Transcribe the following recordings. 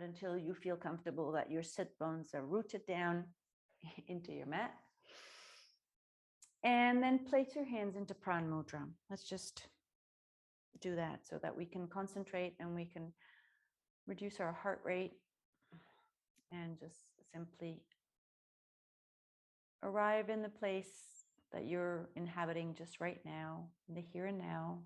until you feel comfortable that your sit bones are rooted down into your mat. And then place your hands into Pran Mudra. Let's just do that so that we can concentrate and we can reduce our heart rate and just simply arrive in the place that you're inhabiting just right now, in the here and now.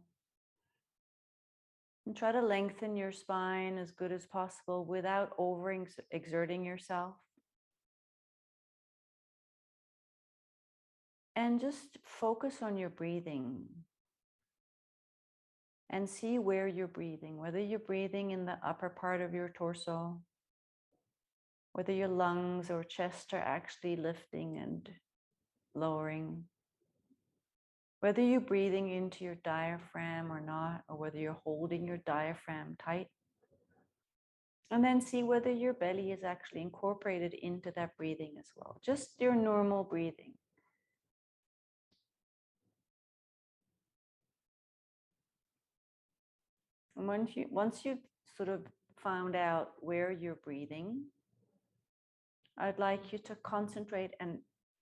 And try to lengthen your spine as good as possible without overexerting yourself. And just focus on your breathing and see where you're breathing, whether you're breathing in the upper part of your torso, whether your lungs or chest are actually lifting and lowering, whether you're breathing into your diaphragm or not, or whether you're holding your diaphragm tight. And then see whether your belly is actually incorporated into that breathing as well, just your normal breathing. And once you've sort of found out where you're breathing, I'd like you to concentrate and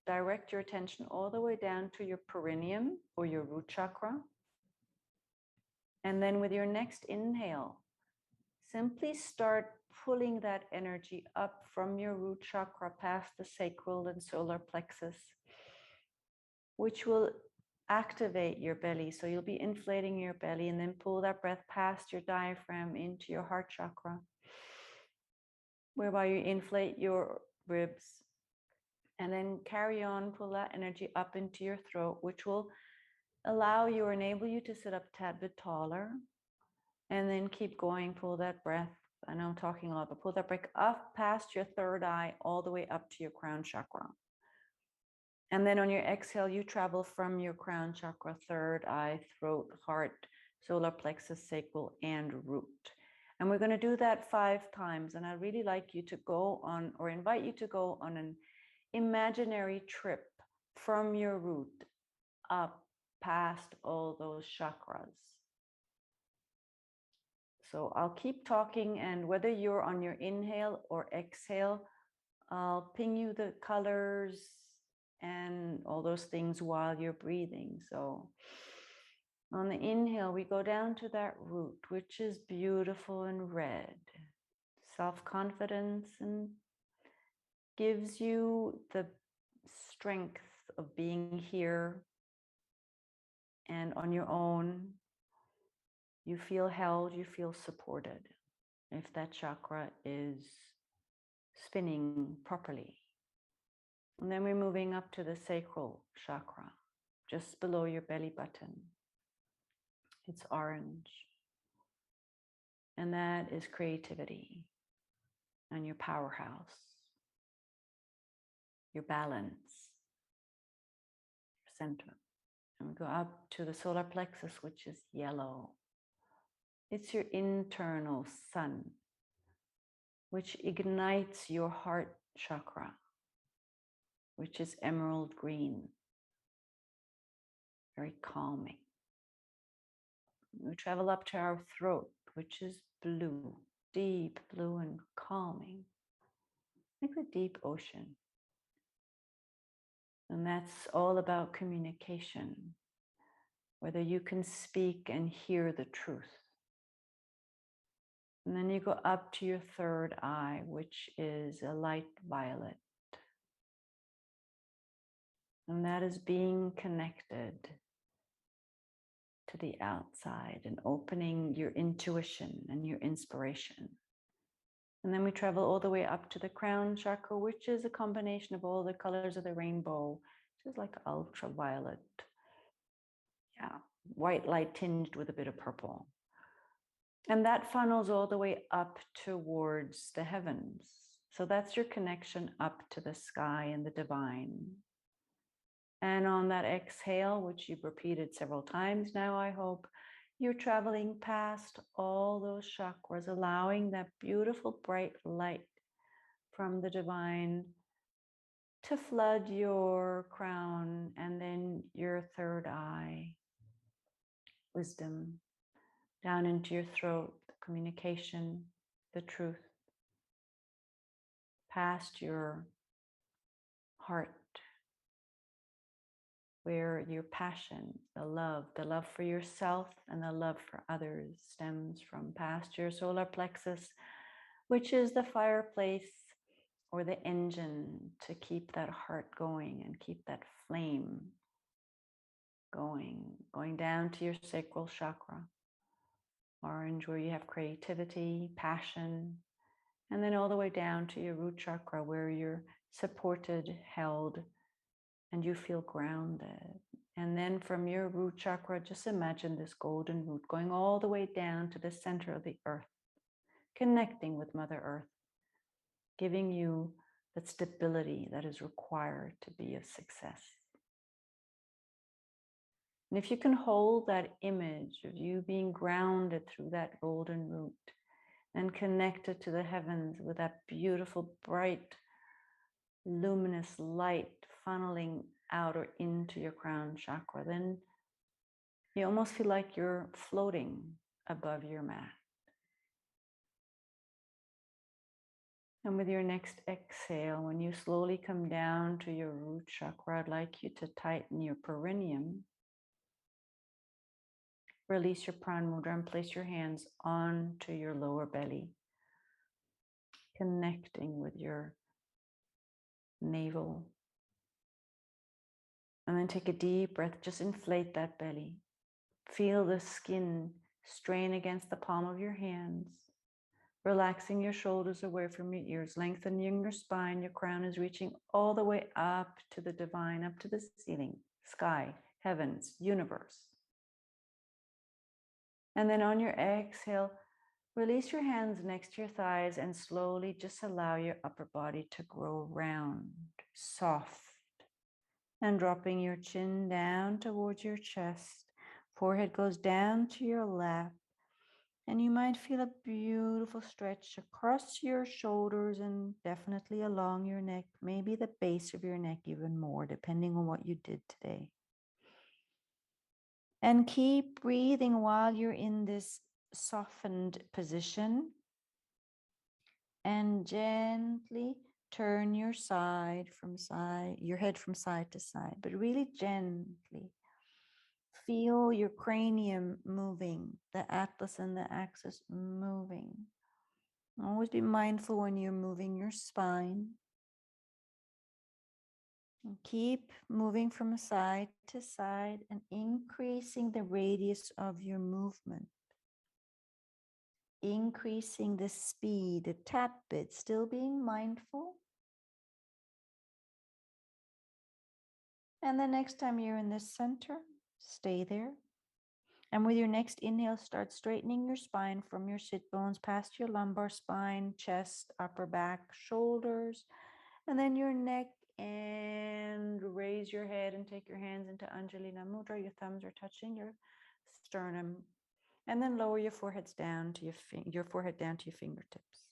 direct your attention all the way down to your perineum or your root chakra. And then with your next inhale, simply start pulling that energy up from your root chakra past the sacral and solar plexus, which will activate your belly. So you'll be inflating your belly, and then pull that breath past your diaphragm into your heart chakra, whereby you inflate your ribs, and then carry on, pull that energy up into your throat, which will allow you or enable you to sit up a tad bit taller. And then keep going, pull that breath. I know I'm talking a lot, but pull that breath up past your third eye, all the way up to your crown chakra. And then on your exhale, you travel from your crown chakra, third eye, throat, heart, solar plexus, sacral, and root. And we're going to do that 5 times. And I'd really like you to go on, or invite you to go on an imaginary trip from your root up past all those chakras. So I'll keep talking, and whether you're on your inhale or exhale, I'll ping you the colors and all those things while you're breathing. So on the inhale, we go down to that root, which is beautiful and red, self-confidence, and gives you the strength of being here and on your own. You feel held, you feel supported if that chakra is spinning properly. And then we're moving up to the sacral chakra, just below your belly button. It's orange. And that is creativity and your powerhouse, your balance, your center. And we go up to the solar plexus, which is yellow. It's your internal sun, which ignites your heart chakra, which is emerald green, very calming. We travel up to our throat, which is blue, deep blue and calming, like the deep ocean. And that's all about communication, whether you can speak and hear the truth. And then you go up to your third eye, which is a light violet. And that is being connected to the outside and opening your intuition and your inspiration. And then we travel all the way up to the crown chakra, which is a combination of all the colors of the rainbow, which is like ultraviolet. Yeah, white light tinged with a bit of purple. And that funnels all the way up towards the heavens. So that's your connection up to the sky and the divine. And on that exhale, which you've repeated several times now, I hope, you're traveling past all those chakras, allowing that beautiful bright light from the divine to flood your crown and then your third eye, wisdom, down into your throat, the communication, the truth, past your heart, where your passion, the love for yourself and the love for others stems from past your solar plexus, which is the fireplace or the engine to keep that heart going and keep that flame going down to your sacral chakra, orange, where you have creativity, passion, and then all the way down to your root chakra, where you're supported, held, and you feel grounded. And then from your root chakra, just imagine this golden root going all the way down to the center of the earth, connecting with Mother Earth, giving you that stability that is required to be a success. And if you can hold that image of you being grounded through that golden root and connected to the heavens with that beautiful, bright, luminous light funneling out or into your crown chakra, then you almost feel like you're floating above your mat. And with your next exhale, when you slowly come down to your root chakra, I'd like you to tighten your perineum. Release your pran mudra and place your hands onto your lower belly, connecting with your navel. And then take a deep breath, just inflate that belly. Feel the skin strain against the palm of your hands, relaxing your shoulders away from your ears, lengthening your spine. Your crown is reaching all the way up to the divine, up to the ceiling, sky, heavens, universe. And then on your exhale, release your hands next to your thighs and slowly just allow your upper body to grow round, soft, and dropping your chin down towards your chest. Forehead goes down to your lap, and you might feel a beautiful stretch across your shoulders and definitely along your neck, maybe the base of your neck even more, depending on what you did today. And keep breathing while you're in this softened position, and gently turn your head from side to side, but really gently. Feel your cranium moving, the atlas and the axis moving. Always be mindful when you're moving your spine. And keep moving from side to side and increasing the radius of your movement. Increasing the speed a tad bit, still being mindful. And the next time you're in the center, stay there. And with your next inhale, start straightening your spine from your sit bones past your lumbar spine, chest, upper back, shoulders, and then your neck, and raise your head and take your hands into Anjalina Mudra. Your thumbs are touching your sternum, and then lower your foreheads down to your forehead down to your fingertips.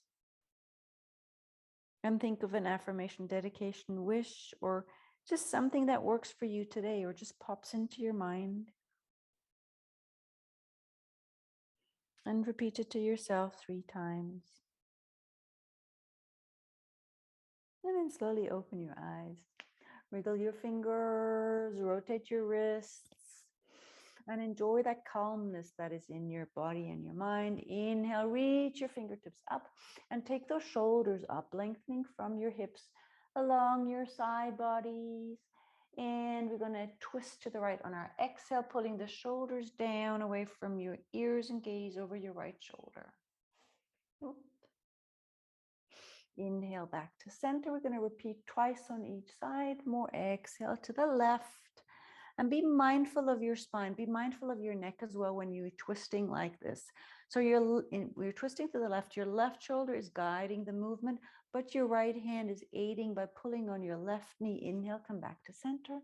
And think of an affirmation, dedication, wish, or just something that works for you today or just pops into your mind. And repeat it to yourself 3 times. And then slowly open your eyes. Wiggle your fingers, rotate your wrists, and enjoy that calmness that is in your body and your mind. Inhale, reach your fingertips up and take those shoulders up, lengthening from your hips along your side bodies. And we're going to twist to the right on our exhale, pulling the shoulders down away from your ears and gaze over your right shoulder. Oop. Inhale back to center. We're going to repeat twice on each side. More exhale to the left. And be mindful of your spine. Be mindful of your neck as well when you're twisting like this. So we're twisting to the left. Your left shoulder is guiding the movement, but your right hand is aiding by pulling on your left knee. Inhale, come back to center.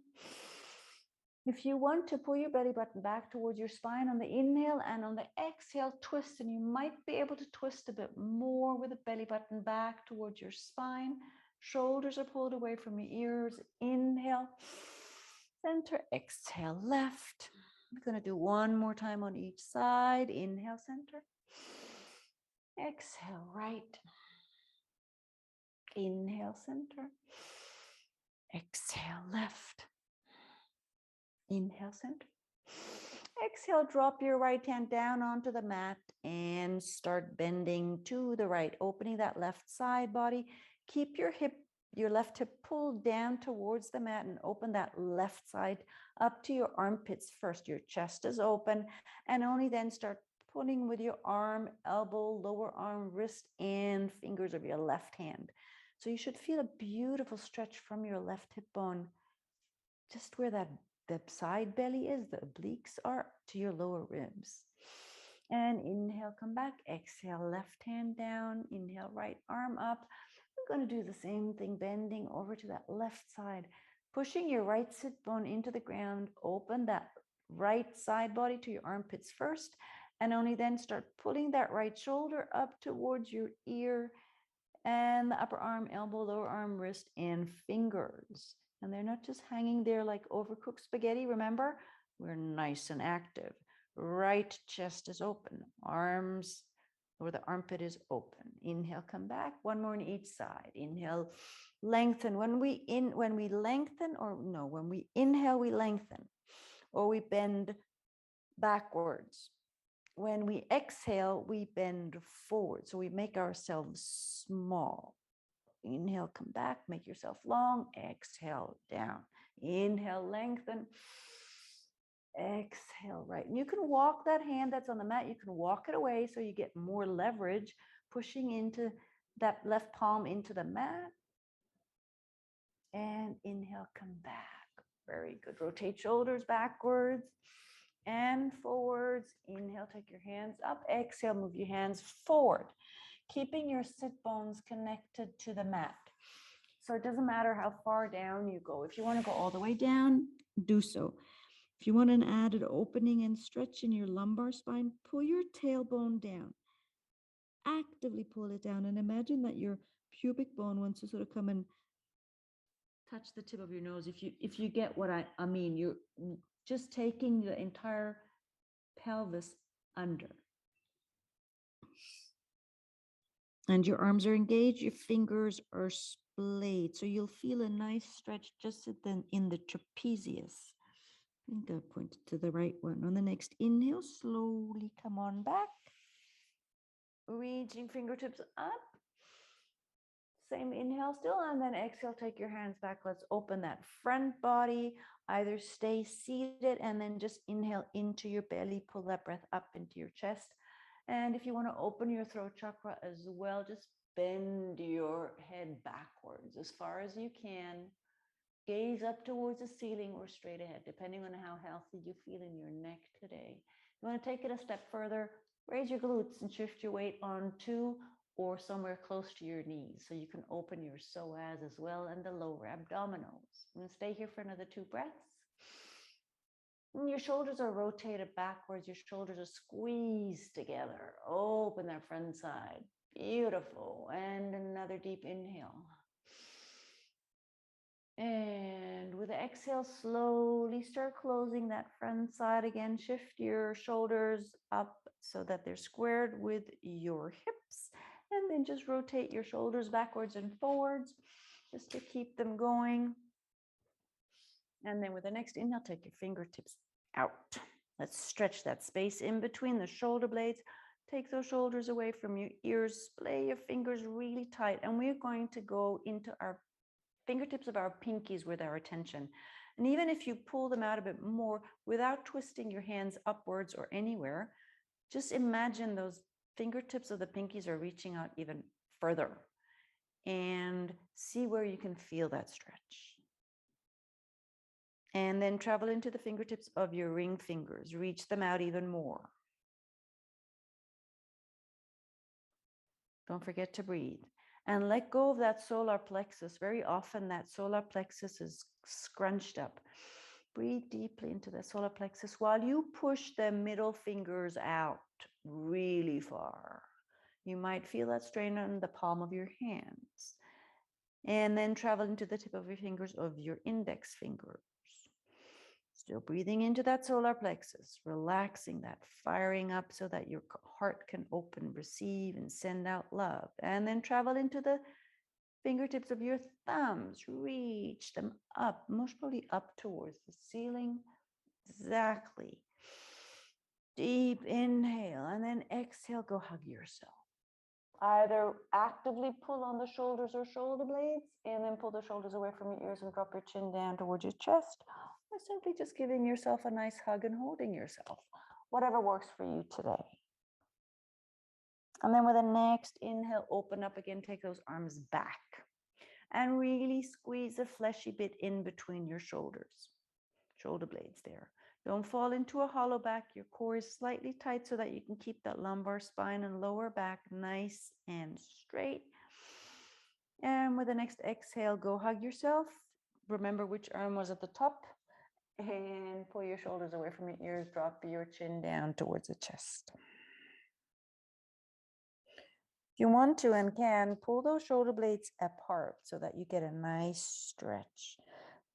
If you want to, pull your belly button back towards your spine on the inhale, and on the exhale, twist. And you might be able to twist a bit more with the belly button back towards your spine. Shoulders are pulled away from your ears. Inhale, center, exhale, left. We're going to do one more time on each side. Inhale, center. Exhale, right. Inhale, center. Exhale, left. Inhale, center. Exhale, drop your right hand down onto the mat and start bending to the right, opening that left side body. Keep your left hip pulled down towards the mat and open that left side up to your armpits first. Your chest is open, and only then start pulling with your arm, elbow, lower arm, wrist, and fingers of your left hand. So you should feel a beautiful stretch from your left hip bone, just where the side belly is, the obliques are, to your lower ribs. And inhale, come back. Exhale, left hand down. Inhale, right arm up. We're going to do the same thing, bending over to that left side, pushing your right sit bone into the ground. Open that right side body to your armpits first, and only then start pulling that right shoulder up towards your ear and the upper arm, elbow, lower arm, wrist, and fingers. And they're not just hanging there like overcooked spaghetti. Remember, we're nice and active. Right chest is open, arms or the armpit is open. Inhale, come back. One more on each side. Inhale, lengthen. When we inhale, we lengthen, or we bend backwards. When we exhale, we bend forward. So we make ourselves small. Inhale, come back, make yourself long. Exhale, down. Inhale, lengthen. Exhale, right. And you can walk that hand that's on the mat, you can walk it away so you get more leverage, pushing into that left palm into the mat. And inhale, come back. Very good. Rotate shoulders backwards and forwards. Inhale, take your hands up. Exhale, move your hands forward, keeping your sit bones connected to the mat. So it doesn't matter how far down you go. If you want to go all the way down, do so. If you want an added opening and stretch in your lumbar spine, pull your tailbone down. Actively pull it down, and imagine that your pubic bone wants to sort of come and touch the tip of your nose. If you get what I mean, you're just taking the entire pelvis under. And your arms are engaged, your fingers are splayed. So you'll feel a nice stretch just in the trapezius. I think I pointed to the right one. On the next inhale, slowly come on back. Reaching fingertips up. Same inhale still, and then exhale, take your hands back. Let's open that front body. Either stay seated and then just inhale into your belly, pull that breath up into your chest. And if you want to open your throat chakra as well, just bend your head backwards as far as you can. Gaze up towards the ceiling or straight ahead, depending on how healthy you feel in your neck today. You want to take it a step further, raise your glutes and shift your weight onto or somewhere close to your knees, so you can open your psoas as well and the lower abdominals. I'm going to stay here for another 2 breaths. And your shoulders are rotated backwards. Your shoulders are squeezed together. Open that front side. Beautiful. And another deep inhale. And with the exhale, slowly start closing that front side again. Shift your shoulders up so that they're squared with your hips. And then just rotate your shoulders backwards and forwards just to keep them going. And then with the next inhale, take your fingertips out. Let's stretch that space in between the shoulder blades. Take those shoulders away from your ears. Splay your fingers really tight. And we're going to go into our fingertips of our pinkies with our attention. And even if you pull them out a bit more without twisting your hands upwards or anywhere, just imagine those fingertips of the pinkies are reaching out even further, and see where you can feel that stretch. And then travel into the fingertips of your ring fingers. Reach them out even more. Don't forget to breathe. And let go of that solar plexus. Very often that solar plexus is scrunched up. Breathe deeply into the solar plexus while you push the middle fingers out really far. You might feel that strain on the palm of your hands. And then travel into the tip of your fingers of your index fingers. Still breathing into that solar plexus, relaxing that, firing up so that your heart can open, receive, and send out love. And then travel into the Fingertips of your thumbs, reach them up, most probably up towards the ceiling. Exactly. Deep inhale, and then exhale, go hug yourself. Either actively pull on the shoulders or shoulder blades, and then pull the shoulders away from your ears and drop your chin down towards your chest, or simply just giving yourself a nice hug and holding yourself. Whatever works for you today. And then with the next inhale, open up again, take those arms back. And really squeeze the fleshy bit in between your shoulders, shoulder blades there. Don't fall into a hollow back. Your core is slightly tight so that you can keep that lumbar spine and lower back nice and straight. And with the next exhale, go hug yourself. Remember which arm was at the top. And pull your shoulders away from your ears. Drop your chin down towards the chest. If you want to and can, pull those shoulder blades apart so that you get a nice stretch.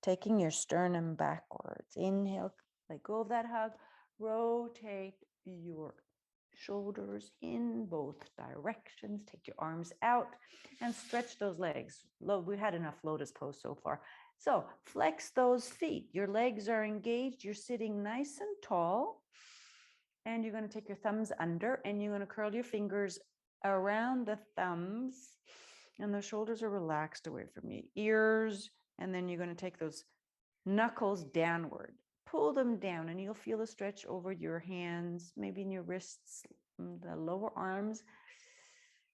Taking your sternum backwards. Inhale, let go of that hug. Rotate your shoulders in both directions. Take your arms out and stretch those legs. We had enough lotus pose so far. So flex those feet. Your legs are engaged. You're sitting nice and tall. And you're going to take your thumbs under and you're going to curl your fingers around the thumbs. And the shoulders are relaxed away from your ears. And then you're going to take those knuckles downward. Pull them down and you'll feel the stretch over your hands, maybe in your wrists, the lower arms.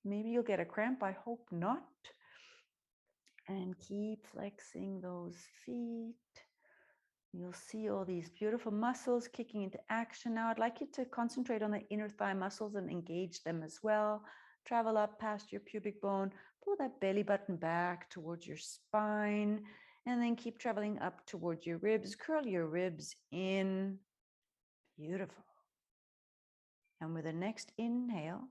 Maybe you'll get a cramp. I hope not. And keep flexing those feet. You'll see all these beautiful muscles kicking into action. Now I'd like you to concentrate on the inner thigh muscles and engage them as well. Travel up past your pubic bone. Pull that belly button back towards your spine. And then keep traveling up towards your ribs. Curl your ribs in. Beautiful. And with the next inhale,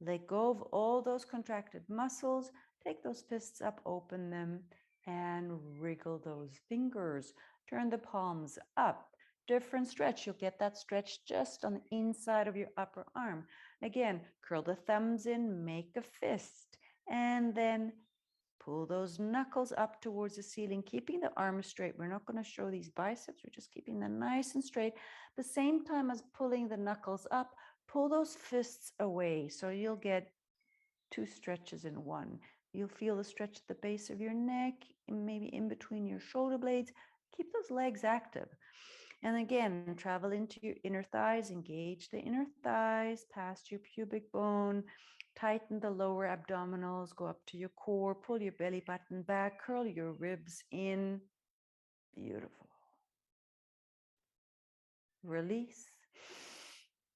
let go of all those contracted muscles. Take those fists up, open them, and wriggle those fingers. Turn the palms up. Different stretch. You'll get that stretch just on the inside of your upper arm. Again, curl the thumbs in, make a fist, and then pull those knuckles up towards the ceiling, keeping the arms straight. We're not going to show these biceps. We're just keeping them nice and straight. The same time as pulling the knuckles up, pull those fists away. So you'll get two stretches in one. You'll feel the stretch at the base of your neck, maybe in between your shoulder blades. Keep those legs active. And again, travel into your inner thighs, engage the inner thighs, past your pubic bone, tighten the lower abdominals, go up to your core, pull your belly button back, curl your ribs in. Beautiful. Release.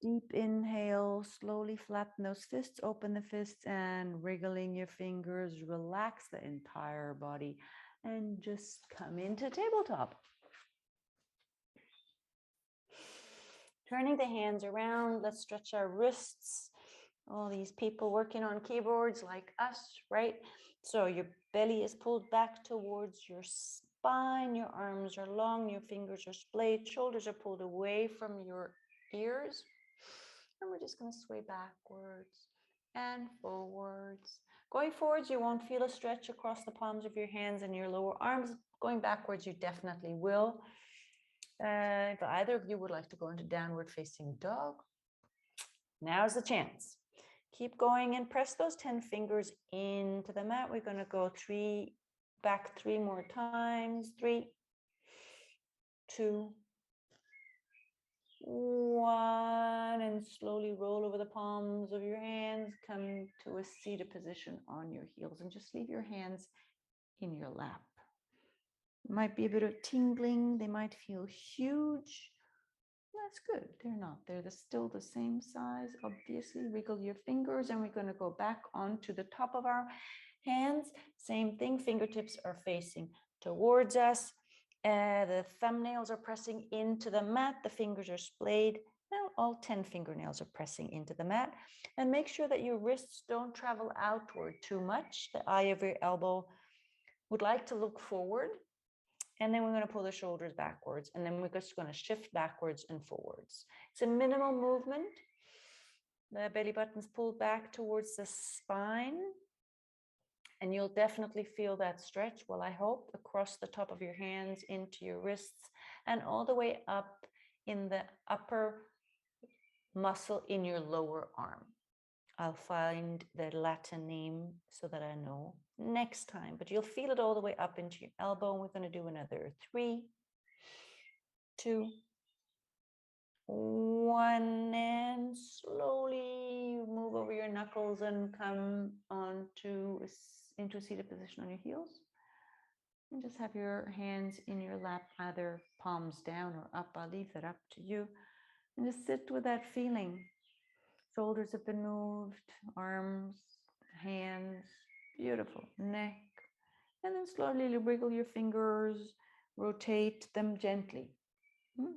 Deep inhale, slowly flatten those fists, open the fists and wriggling your fingers, relax the entire body and just come into tabletop. Turning the hands around, let's stretch our wrists. All these people working on keyboards like us, right? So your belly is pulled back towards your spine, your arms are long, your fingers are splayed, shoulders are pulled away from your ears. And we're just going to sway backwards and forwards. Going forwards, you won't feel a stretch across the palms of your hands and your lower arms. Going backwards, you definitely will. If either of you would like to go into downward facing dog, now's the chance. Keep going and press those 10 fingers into the mat. We're going to go back three more times. 3, 2, 1, and slowly roll over the palms of your hands. Come to a seated position on your heels and just leave your hands in your lap. Might be a bit of tingling. They might feel huge. That's good. They're not. They're still the same size. Obviously, wiggle your fingers and we're going to go back onto the top of our hands. Same thing. Fingertips are facing towards us. The thumbnails are pressing into the mat. The fingers are splayed. Now all 10 fingernails are pressing into the mat. And make sure that your wrists don't travel outward too much. The eye of your elbow would like to look forward. And then we're going to pull the shoulders backwards. And then we're just going to shift backwards and forwards. It's a minimal movement. The belly button's pulled back towards the spine. And you'll definitely feel that stretch, well, I hope, across the top of your hands into your wrists and all the way up in the upper muscle in your lower arm. I'll find the Latin name so that I know next time, but you'll feel it all the way up into your elbow. And we're going to do another 3, 2, 1, and slowly move over your knuckles and come into a seated position on your heels. And just have your hands in your lap, either palms down or up. I'll leave that up to you. And just sit with that feeling. Shoulders have been moved, arms, hands, beautiful, neck. And then slowly wiggle your fingers, rotate them gently,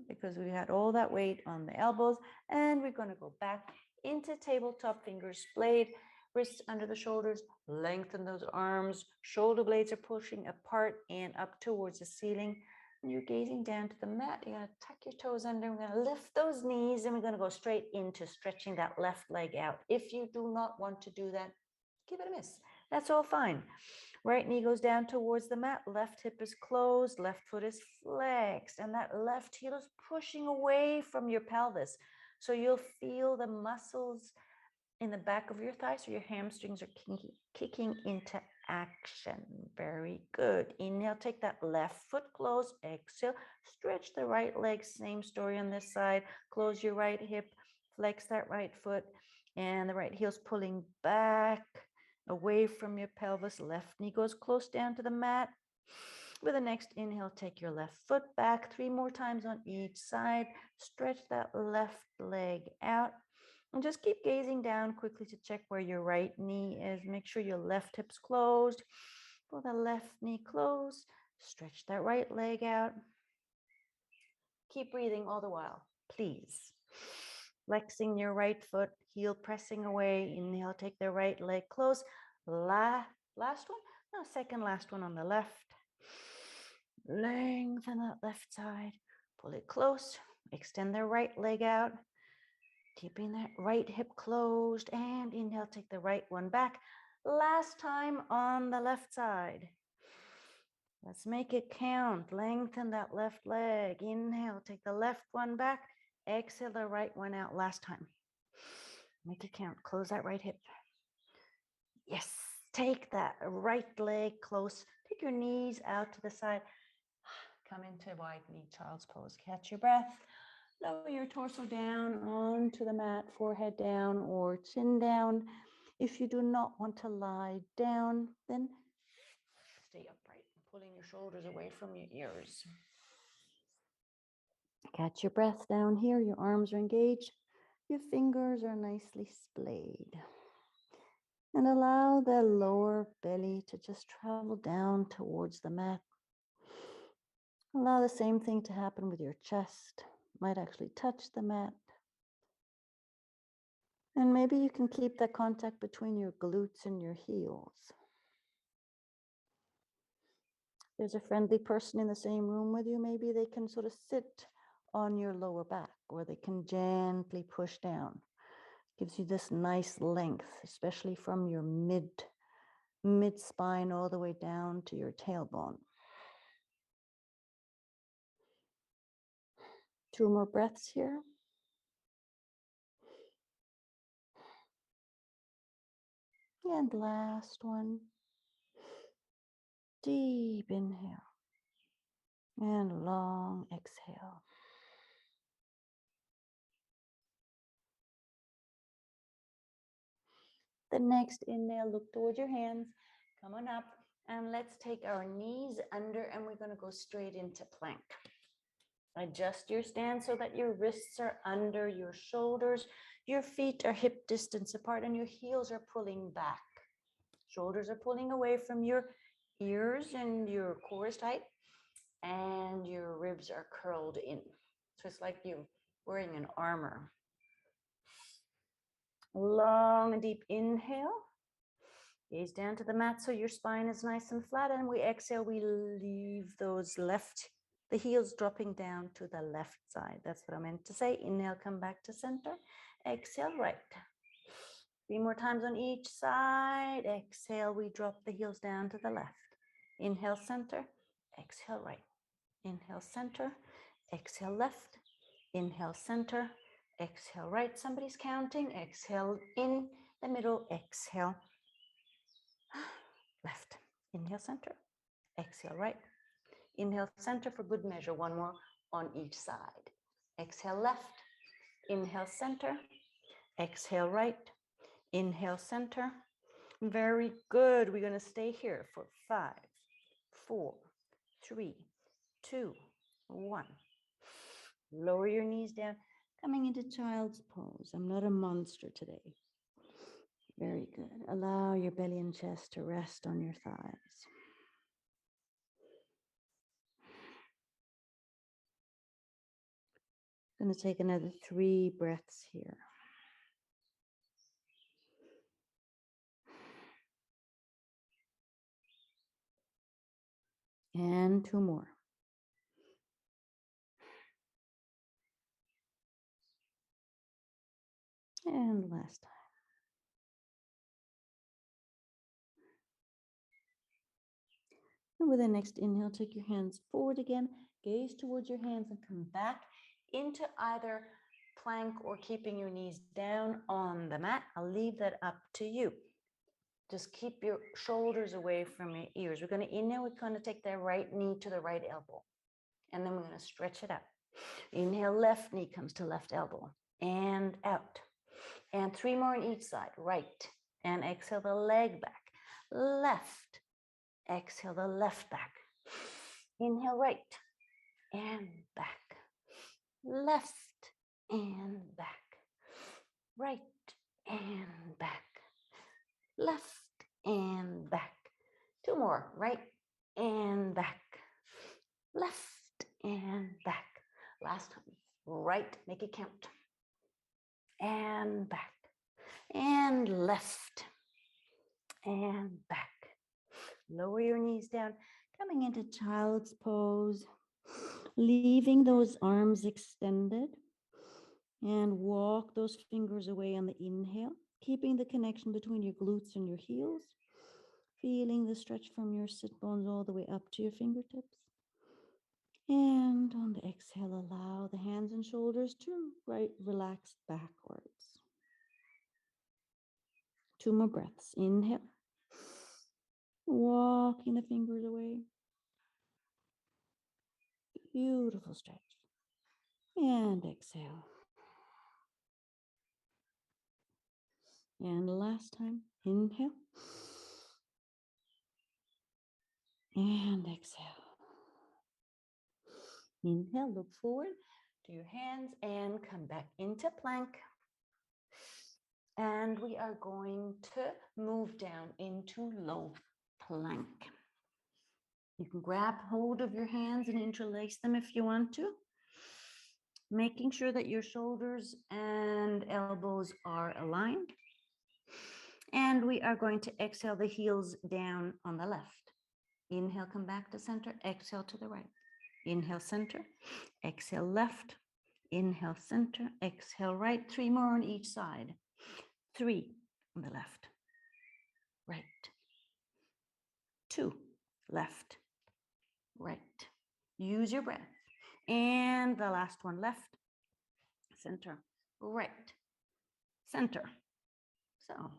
because we had all that weight on the elbows. And we're going to go back into tabletop, fingers splayed, wrists under the shoulders, lengthen those arms, shoulder blades are pushing apart and up towards the ceiling. And you're gazing down to the mat. You're going to tuck your toes under. We're going to lift those knees, and we're going to go straight into stretching that left leg out. If you do not want to do that, give it a miss. That's all fine. Right knee goes down towards the mat, left hip is closed, left foot is flexed, and that left heel is pushing away from your pelvis. So you'll feel the muscles in the back of your thighs, so your hamstrings are kicking into action. Very good. Inhale, take that left foot close. Exhale, stretch the right leg. Same story on this side. Close your right hip, flex that right foot, and the right heel's pulling back away from your pelvis. Left knee goes close down to the mat. With the next inhale, take your left foot back 3 more times on each side. Stretch that left leg out. And just keep gazing down quickly to check where your right knee is. Make sure your left hip's closed. Pull the left knee close. Stretch that right leg out. Keep breathing all the while, please. Flexing your right foot, heel pressing away. Inhale, take the right leg close. Last one? No, second last one on the left. Lengthen that left side. Pull it close. Extend the right leg out. Keeping that right hip closed, and inhale, take the right one back. Last time on the left side. Let's make it count. Lengthen that left leg. Inhale, take the left one back. Exhale the right one out. Last time. Make it count. Close that right hip. Yes. Take that right leg close. Take your knees out to the side. Come into wide knee child's pose. Catch your breath. Lower your torso down onto the mat, forehead down or chin down. If you do not want to lie down, then stay upright, pulling your shoulders away from your ears. Catch your breath down here. Your arms are engaged. Your fingers are nicely splayed. And allow the lower belly to just travel down towards the mat. Allow the same thing to happen with your chest. Might actually touch the mat. And maybe you can keep that contact between your glutes and your heels. There's a friendly person in the same room with you. Maybe they can sort of sit on your lower back, or they can gently push down. Gives you this nice length, especially from your mid spine all the way down to your tailbone. 2 more breaths here. And last one. Deep inhale and long exhale. The next inhale, look towards your hands. Come on up, and let's take our knees under, and we're going to go straight into plank. Adjust your stance so that your wrists are under your shoulders. Your feet are hip distance apart, and your heels are pulling back. Shoulders are pulling away from your ears, and your core is tight, and your ribs are curled in. So it's like you're wearing an armor. Long and deep inhale. Gaze down to the mat so your spine is nice and flat, and we exhale, we leave the heels dropping down to the left side. That's what I meant to say. Inhale, come back to center. Exhale, right. 3 more times on each side. Exhale, we drop the heels down to the left. Inhale, center. Exhale, right. Inhale, center. Exhale, left. Inhale, center. Exhale, right. Somebody's counting. Exhale, in the middle. Exhale, left. Inhale, center. Exhale, right. Inhale, center for good measure. One more on each side. Exhale, left. Inhale, center. Exhale, right. Inhale, center. Very good. We're going to stay here for 5, 4, 3, 2, 1. Lower your knees down. Coming into child's pose. I'm not a monster today. Very good. Allow your belly and chest to rest on your thighs. Going to take another 3 breaths here. And 2 more. And last time. And with the next inhale, take your hands forward again, gaze towards your hands and come back into either plank or keeping your knees down on the mat. I'll leave that up to you. Just keep your shoulders away from your ears. We're going to inhale, we're going to take the right knee to the right elbow. And then we're going to stretch it out. Inhale, left knee comes to left elbow and out. And 3 more on each side, right. And exhale the leg back, left. Exhale the left back. Inhale, right and back. Left and back. Right and back. Left and back. 2 more, right and back. Left and back. Last time, right, make it count. And back. And left and back. Lower your knees down, coming into child's pose, leaving those arms extended, and walk those fingers away on the inhale, keeping the connection between your glutes and your heels, feeling the stretch from your sit bones all the way up to your fingertips. And on the exhale, allow the hands and shoulders to relax backwards. 2 more breaths. Inhale. Walking the fingers away. Beautiful stretch. And exhale. And last time, inhale. And exhale. Inhale, look forward to your hands and come back into plank. And we are going to move down into low plank. You can grab hold of your hands and interlace them if you want to, making sure that your shoulders and elbows are aligned. And we are going to exhale the heels down on the left. Inhale, come back to center. Exhale to the right. Inhale, center. Exhale, left. Inhale, center. Exhale, right. 3 more on each side. 3 on the left. Right. 2 left. Right. Use your breath. And the last one, left, center, right, center. So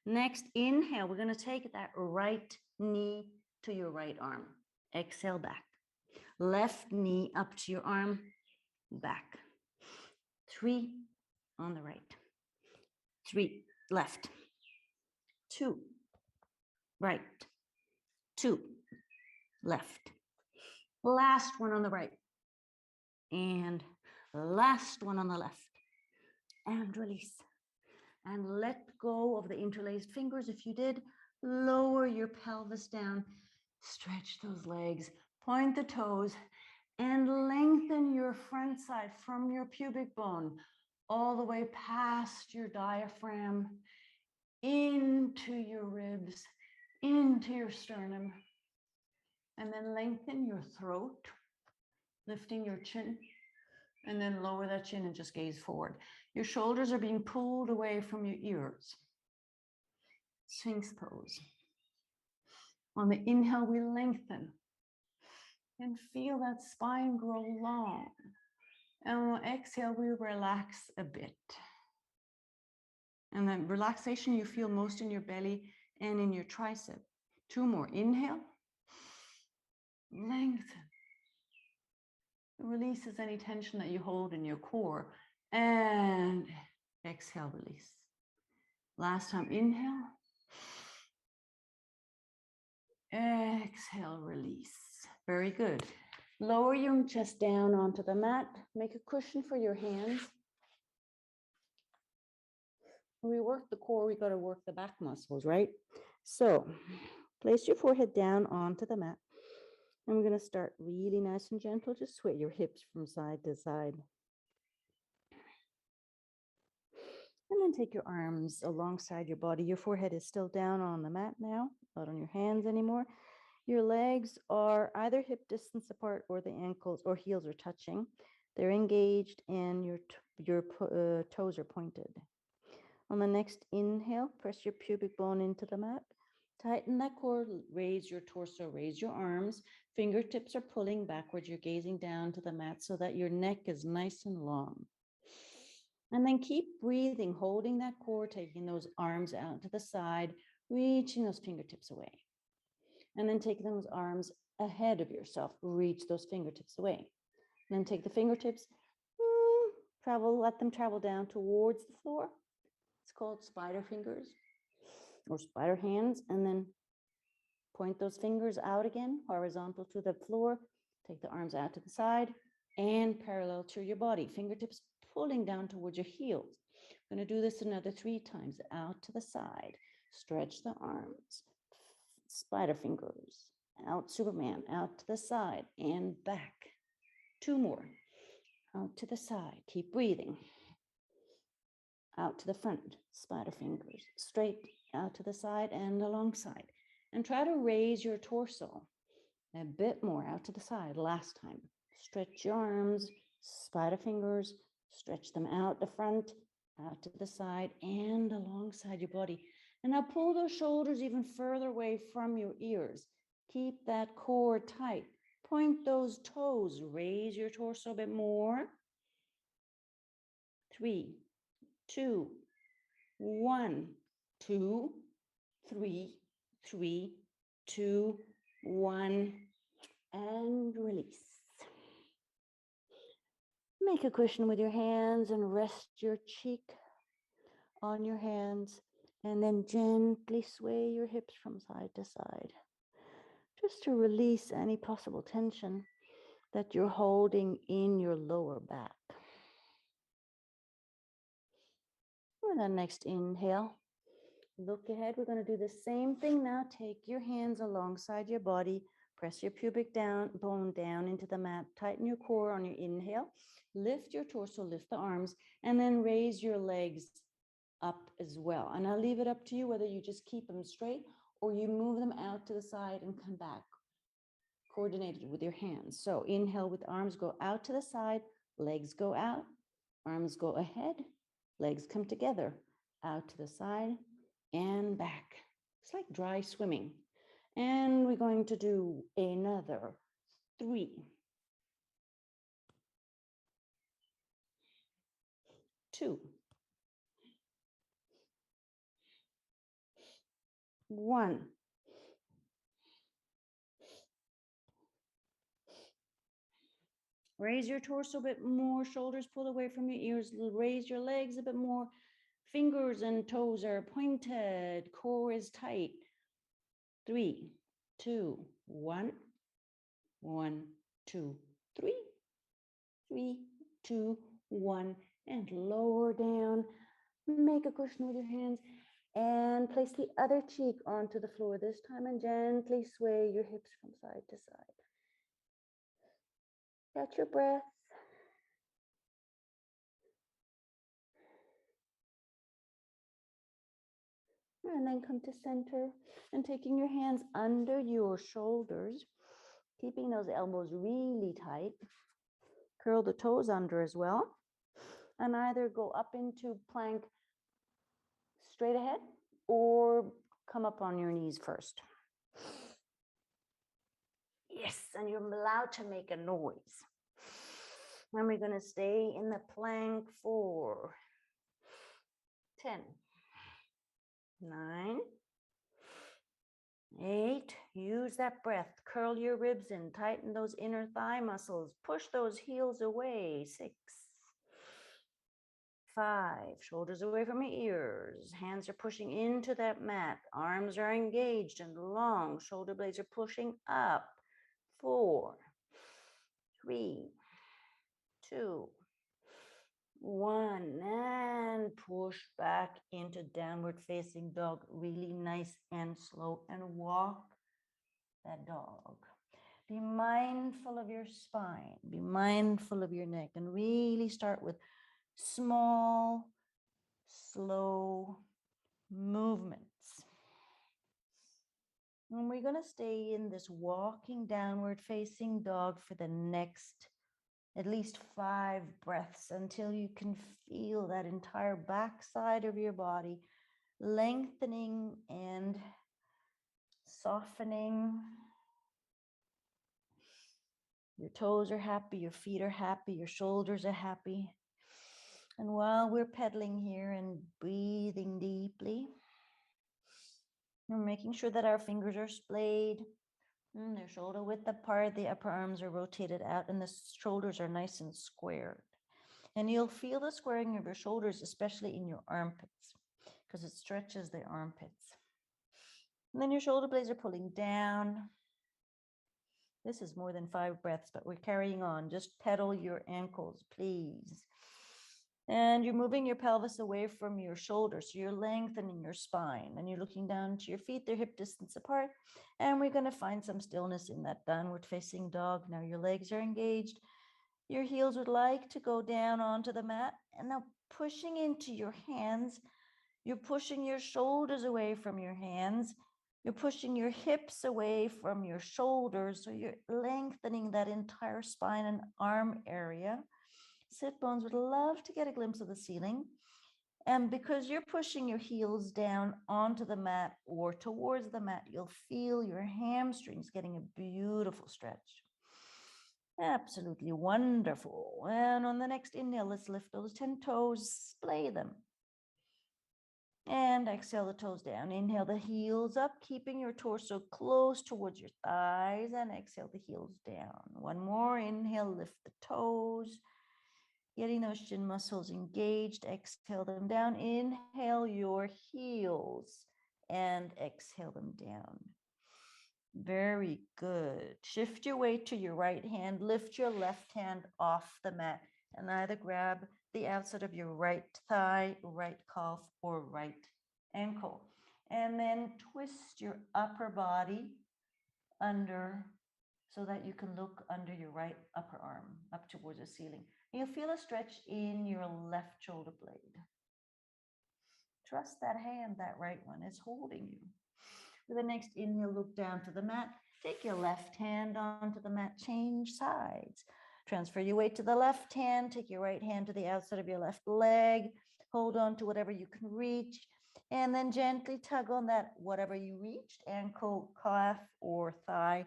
next inhale, we're going to take that right knee to your right arm. Exhale back. Left knee up to your arm, back. 3 on the right. 3 left. 2 right. 2 left. Last one on the right. And last one on the left. And release. And let go of the interlaced fingers. If you did, lower your pelvis down. Stretch those legs. Point the toes. And lengthen your front side from your pubic bone all the way past your diaphragm, into your ribs, into your sternum. And then lengthen your throat, lifting your chin. And then lower that chin and just gaze forward. Your shoulders are being pulled away from your ears. Sphinx pose. On the inhale, we lengthen and feel that spine grow long. And on the exhale, we relax a bit. And then relaxation you feel most in your belly and in your tricep. 2 more. Inhale, lengthen. It releases any tension that you hold in your core. And exhale, release. Last time, inhale. Exhale, release. Very good. Lower your chest down onto the mat. Make a cushion for your hands. When we work the core, we got to work the back muscles, right? So place your forehead down onto the mat. And we're going to start really nice and gentle. Just sway your hips from side to side. And then take your arms alongside your body. Your forehead is still down on the mat now, not on your hands anymore. Your legs are either hip distance apart or the ankles or heels are touching. They're engaged and your toes are pointed. On the next inhale, press your pubic bone into the mat. Tighten that core, raise your torso, raise your arms. Fingertips are pulling backwards. You're gazing down to the mat so that your neck is nice and long. And then keep breathing, holding that core, taking those arms out to the side, reaching those fingertips away. And then take those arms ahead of yourself, reach those fingertips away. And then take the fingertips, let them travel down towards the floor. It's called spider fingers or spider hands. And then point those fingers out again, horizontal to the floor. Take the arms out to the side and parallel to your body. Fingertips pulling down towards your heels. I'm going to do this another 3 times. Out to the side. Stretch the arms. Spider fingers. Out, Superman. Out to the side and back. 2 more. Out to the side. Keep breathing. Out to the front. Spider fingers. Straight out to the side and alongside. And try to raise your torso a bit more out to the side. Last time. Stretch your arms, spider fingers, stretch them out the front, out to the side and alongside your body. And now pull those shoulders even further away from your ears. Keep that core tight. Point those toes. Raise your torso a bit more. 3, 2, 1, 2, 3, 3, 2, 1, and release. Make a cushion with your hands and rest your cheek on your hands, and then gently sway your hips from side to side, just to release any possible tension that you're holding in your lower back. And then next inhale, look ahead. We're going to do the same thing now. Take your hands alongside your body. Press your pubic bone down into the mat. Tighten your core on your inhale. Lift your torso, lift the arms, and then raise your legs up as well. And I'll leave it up to you whether you just keep them straight or you move them out to the side and come back, coordinated with your hands. So inhale with arms go out to the side, legs go out, arms go ahead, legs come together, out to the side and back. It's like dry swimming. And we're going to do another 3, 2, 1. Raise your torso a bit more, shoulders pull away from your ears, raise your legs a bit more, fingers and toes are pointed, core is tight. 3, 2, 1, 1, 2, 3, 3, 2, 1, and lower down. Make a cushion with your hands and place the other cheek onto the floor this time and gently sway your hips from side to side. Catch your breath. And then come to center and taking your hands under your shoulders, keeping those elbows really tight. Curl the toes under as well. And either go up into plank straight ahead or come up on your knees first. Yes, and you're allowed to make a noise. And we're going to stay in the plank for 10, 9, 8. Use that breath. Curl your ribs in. Tighten those inner thigh muscles. Push those heels away. 6, 5. Shoulders away from your ears. Hands are pushing into that mat. Arms are engaged and long. Shoulder blades are pushing up. 4, 3, 2, 1, and push back into downward facing dog. Really nice and slow, and walk that dog. Be mindful of your spine. Be mindful of your neck, and really start with small, slow movements. And we're going to stay in this walking downward facing dog for the next at least 5 breaths until you can feel that entire backside of your body lengthening and softening. Your toes are happy, your feet are happy, your shoulders are happy. And while we're pedaling here and breathing deeply, we're making sure that our fingers are splayed. They're shoulder width apart, the upper arms are rotated out, and the shoulders are nice and squared. And you'll feel the squaring of your shoulders, especially in your armpits, because it stretches the armpits. And then your shoulder blades are pulling down. This is more than 5 breaths, but we're carrying on. Just pedal your ankles, please. And you're moving your pelvis away from your shoulders. So you're lengthening your spine, and you're looking down to your feet. They're hip distance apart. And we're going to find some stillness in that downward facing dog. Now your legs are engaged. Your heels would like to go down onto the mat. And now pushing into your hands, you're pushing your shoulders away from your hands. You're pushing your hips away from your shoulders. So you're lengthening that entire spine and arm area. Sit bones would love to get a glimpse of the ceiling. And because you're pushing your heels down onto the mat or towards the mat, you'll feel your hamstrings getting a beautiful stretch. Absolutely wonderful. And on the next inhale, let's lift those 10 toes, splay them. And exhale the toes down. Inhale the heels up, keeping your torso close towards your thighs, and exhale the heels down. One more inhale, lift the toes. Getting those shin muscles engaged, exhale them down. Inhale your heels and exhale them down. Very good. Shift your weight to your right hand. Lift your left hand off the mat and either grab the outside of your right thigh, right calf, or right ankle. And then twist your upper body under so that you can look under your right upper arm up towards the ceiling. You'll feel a stretch in your left shoulder blade. Trust that hand, that right one, is holding you. For the next inhale, look down to the mat. Take your left hand onto the mat, change sides. Transfer your weight to the left hand, take your right hand to the outside of your left leg. Hold on to whatever you can reach, and then gently tug on that whatever you reached, ankle, calf, or thigh,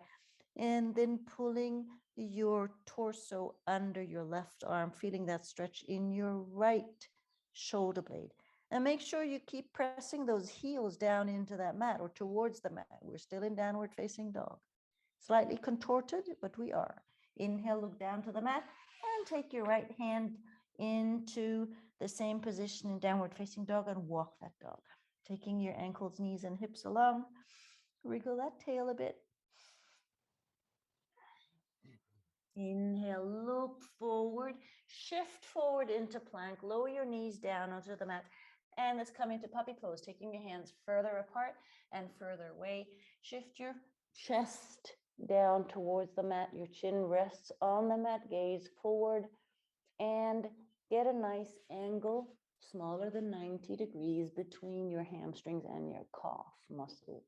and then pulling your torso under your left arm, feeling that stretch in your right shoulder blade. And make sure you keep pressing those heels down into that mat or towards the mat. We're still in downward facing dog. Slightly contorted, but we are. Inhale, look down to the mat, and take your right hand into the same position in downward facing dog and walk that dog. Taking your ankles, knees, and hips along. Wriggle that tail a bit. Inhale, look forward, shift forward into plank, lower your knees down onto the mat, and let's come into puppy pose, taking your hands further apart and further away. Shift your chest down towards the mat, your chin rests on the mat, gaze forward, and get a nice angle, smaller than 90 degrees between your hamstrings and your calf muscles.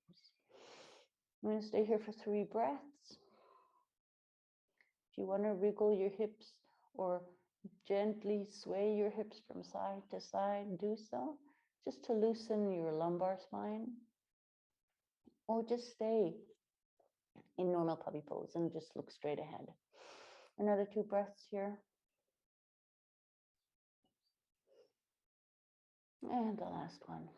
I'm going to stay here for 3 breaths. If you want to wriggle your hips or gently sway your hips from side to side, do so, just to loosen your lumbar spine. or just stay in normal puppy pose and just look straight ahead. Another 2 breaths here. And the last one.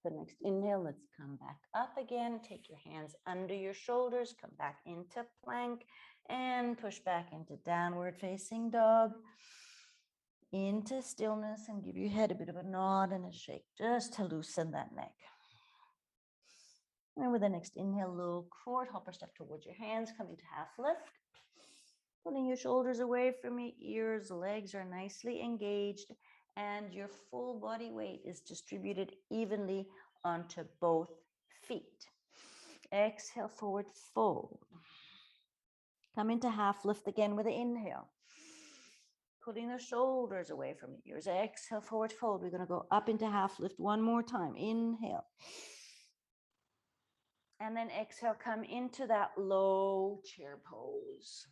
The next inhale, let's come back up again. Take your hands under your shoulders, come back into plank and push back into downward facing dog. Into stillness and give your head a bit of a nod and a shake just to loosen that neck. And with the next inhale, look forward, hopper step towards your hands, come into half lift. Pulling your shoulders away from your ears, legs are nicely engaged, and your full body weight is distributed evenly onto both feet. Exhale, forward fold. Come into half lift again with an inhale. Putting the shoulders away from the ears. Exhale, forward fold. We're going to go up into half lift one more time. Inhale. And then exhale, come into that low chair pose.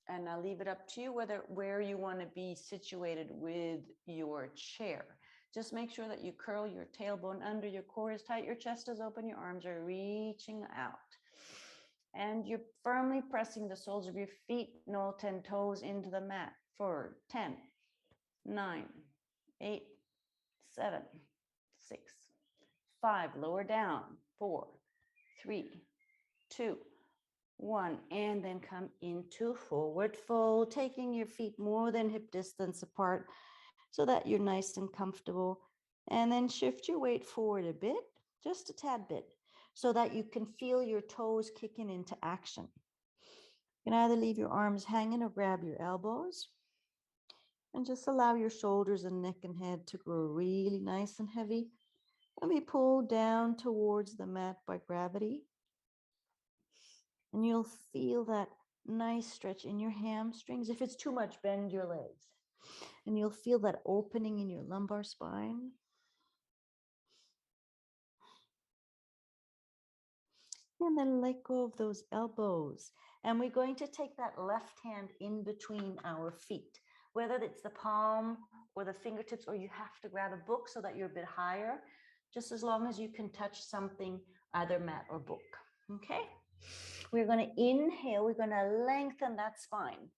And I'll leave it up to you where you want to be situated with your chair. Just make sure that you curl your tailbone under, your core is tight, your chest is open, your arms are reaching out. And you're firmly pressing the soles of your feet, no 10 toes into the mat for 10, 9, 8, 7, 6, 5, lower down, 4, 3, 2, 1, and then come into forward fold, taking your feet more than hip distance apart so that you're nice and comfortable. And then shift your weight forward a bit, just a tad bit, so that you can feel your toes kicking into action. You can either leave your arms hanging or grab your elbows. And just allow your shoulders and neck and head to grow really nice and heavy and be pulled down towards the mat by gravity. And you'll feel that nice stretch in your hamstrings. If it's too much, bend your legs. And you'll feel that opening in your lumbar spine. And then let go of those elbows. And we're going to take that left hand in between our feet, whether it's the palm or the fingertips, or you have to grab a book so that you're a bit higher, just as long as you can touch something, either mat or book. Okay? We're going to inhale. We're going to lengthen that spine.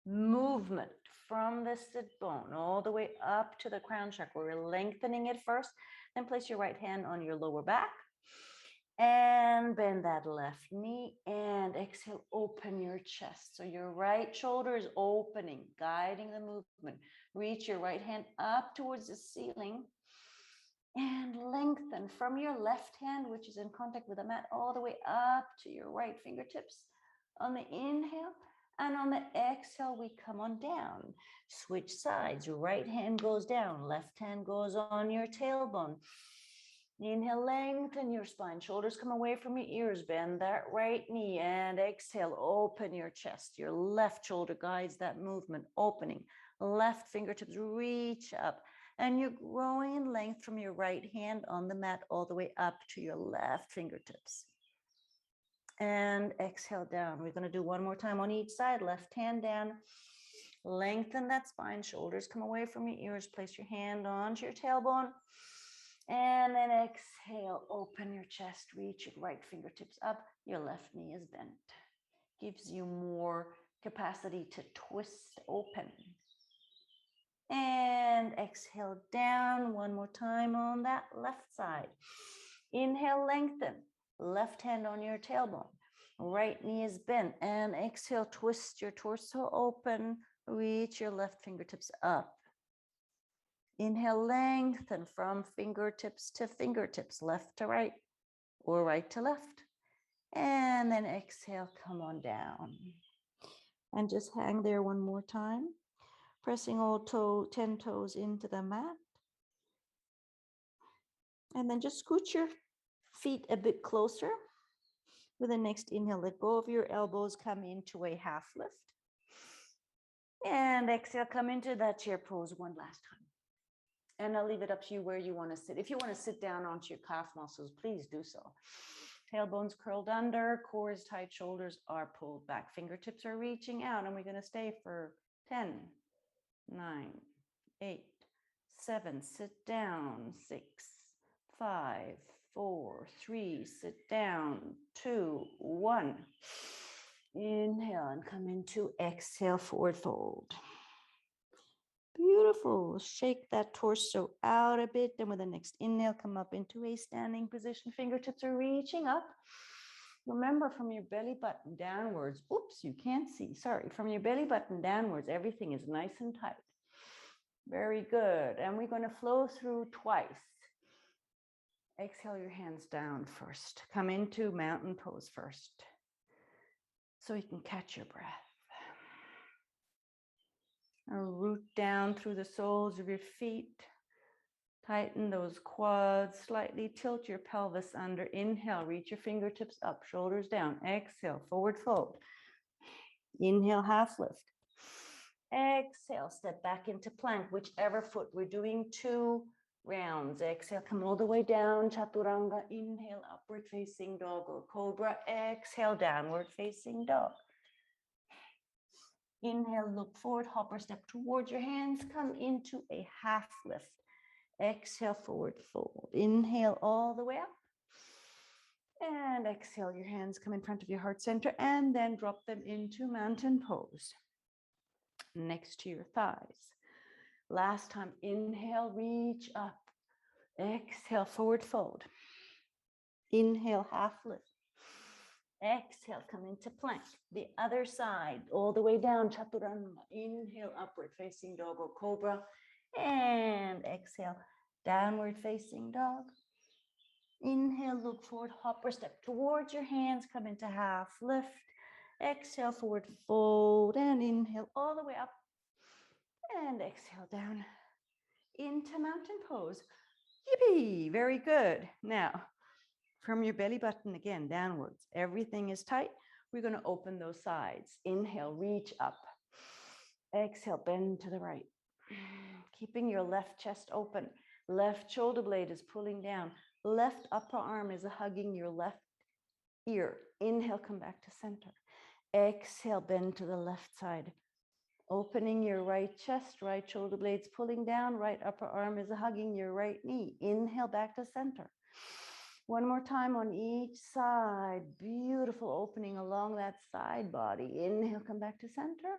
Movement from the sit bone all the way up to the crown chakra. We're lengthening it first. Then place your right hand on your lower back. And bend that left knee and exhale, open your chest. So your right shoulder is opening, guiding the movement. Reach your right hand up towards the ceiling and lengthen from your left hand, which is in contact with the mat, all the way up to your right fingertips on the inhale. And on the exhale, we come on down. Switch sides. Right hand goes down, left hand goes on your tailbone. Inhale, lengthen your spine. Shoulders come away from your ears. Bend that right knee and exhale, open your chest. Your left shoulder guides that movement, opening. Left fingertips reach up. And you're growing in length from your right hand on the mat all the way up to your left fingertips. And exhale down. We're going to do one more time on each side. Left hand down. Lengthen that spine. Shoulders come away from your ears. Place your hand onto your tailbone. And then exhale, open your chest, reach your right fingertips up, your left knee is bent. Gives you more capacity to twist open. And exhale down one more time on that left side. Inhale, lengthen, left hand on your tailbone, right knee is bent, and exhale, twist your torso open, reach your left fingertips up. Inhale, lengthen from fingertips to fingertips, left to right or right to left. And then exhale, come on down. And just hang there one more time, pressing all 10 toes into the mat. And then just scoot your feet a bit closer. With the next inhale, let go of your elbows, come into a half lift. And exhale, come into that chair pose one last time. And I'll leave it up to you where you want to sit. If you want to sit down onto your calf muscles, please do so. Tailbone's curled under, core is tight, shoulders are pulled back. Fingertips are reaching out, and we're going to stay for 10, 9, 8, 7, sit down, 6, 5, 4, 3, sit down, 2, 1. Inhale and come into exhale, forward fold. Beautiful. Shake that torso out a bit. Then with the next inhale, come up into a standing position. Fingertips are reaching up. Remember, from your belly button downwards, oops, you can't see, sorry. From your belly button downwards, everything is nice and tight. Very good. And we're going to flow through twice. Exhale your hands down first. Come into mountain pose first, so you can catch your breath. Root down through the soles of your feet. Tighten those quads. Slightly tilt your pelvis under. Inhale, reach your fingertips up, shoulders down. Exhale, forward fold. Inhale, half lift. Exhale, step back into plank, whichever foot. We're doing 2 rounds. Exhale, come all the way down, chaturanga. Inhale, upward facing dog or cobra. Exhale, downward facing dog. Inhale, look forward, hopper step towards your hands. Come into a half lift. Exhale, forward fold. Inhale all the way up. And exhale, your hands come in front of your heart center and then drop them into mountain pose next to your thighs. Last time, inhale, reach up. Exhale, forward fold. Inhale, half lift. Exhale, come into plank. The other side, all the way down, chaturanga. Inhale, upward facing dog or cobra. And exhale, downward facing dog. Inhale, look forward, hopper step towards your hands, come into half lift. Exhale, forward fold, and inhale all the way up. And exhale down into mountain pose. Yippee, very good. Now, from your belly button again, downwards, everything is tight. We're going to open those sides. Inhale, reach up. Exhale, bend to the right. Keeping your left chest open. Left shoulder blade is pulling down. Left upper arm is hugging your left ear. Inhale, come back to center. Exhale, bend to the left side. Opening your right chest, right shoulder blades pulling down. Right upper arm is hugging your right knee. Inhale, back to center. One more time on each side. Beautiful opening along that side body. Inhale, come back to center.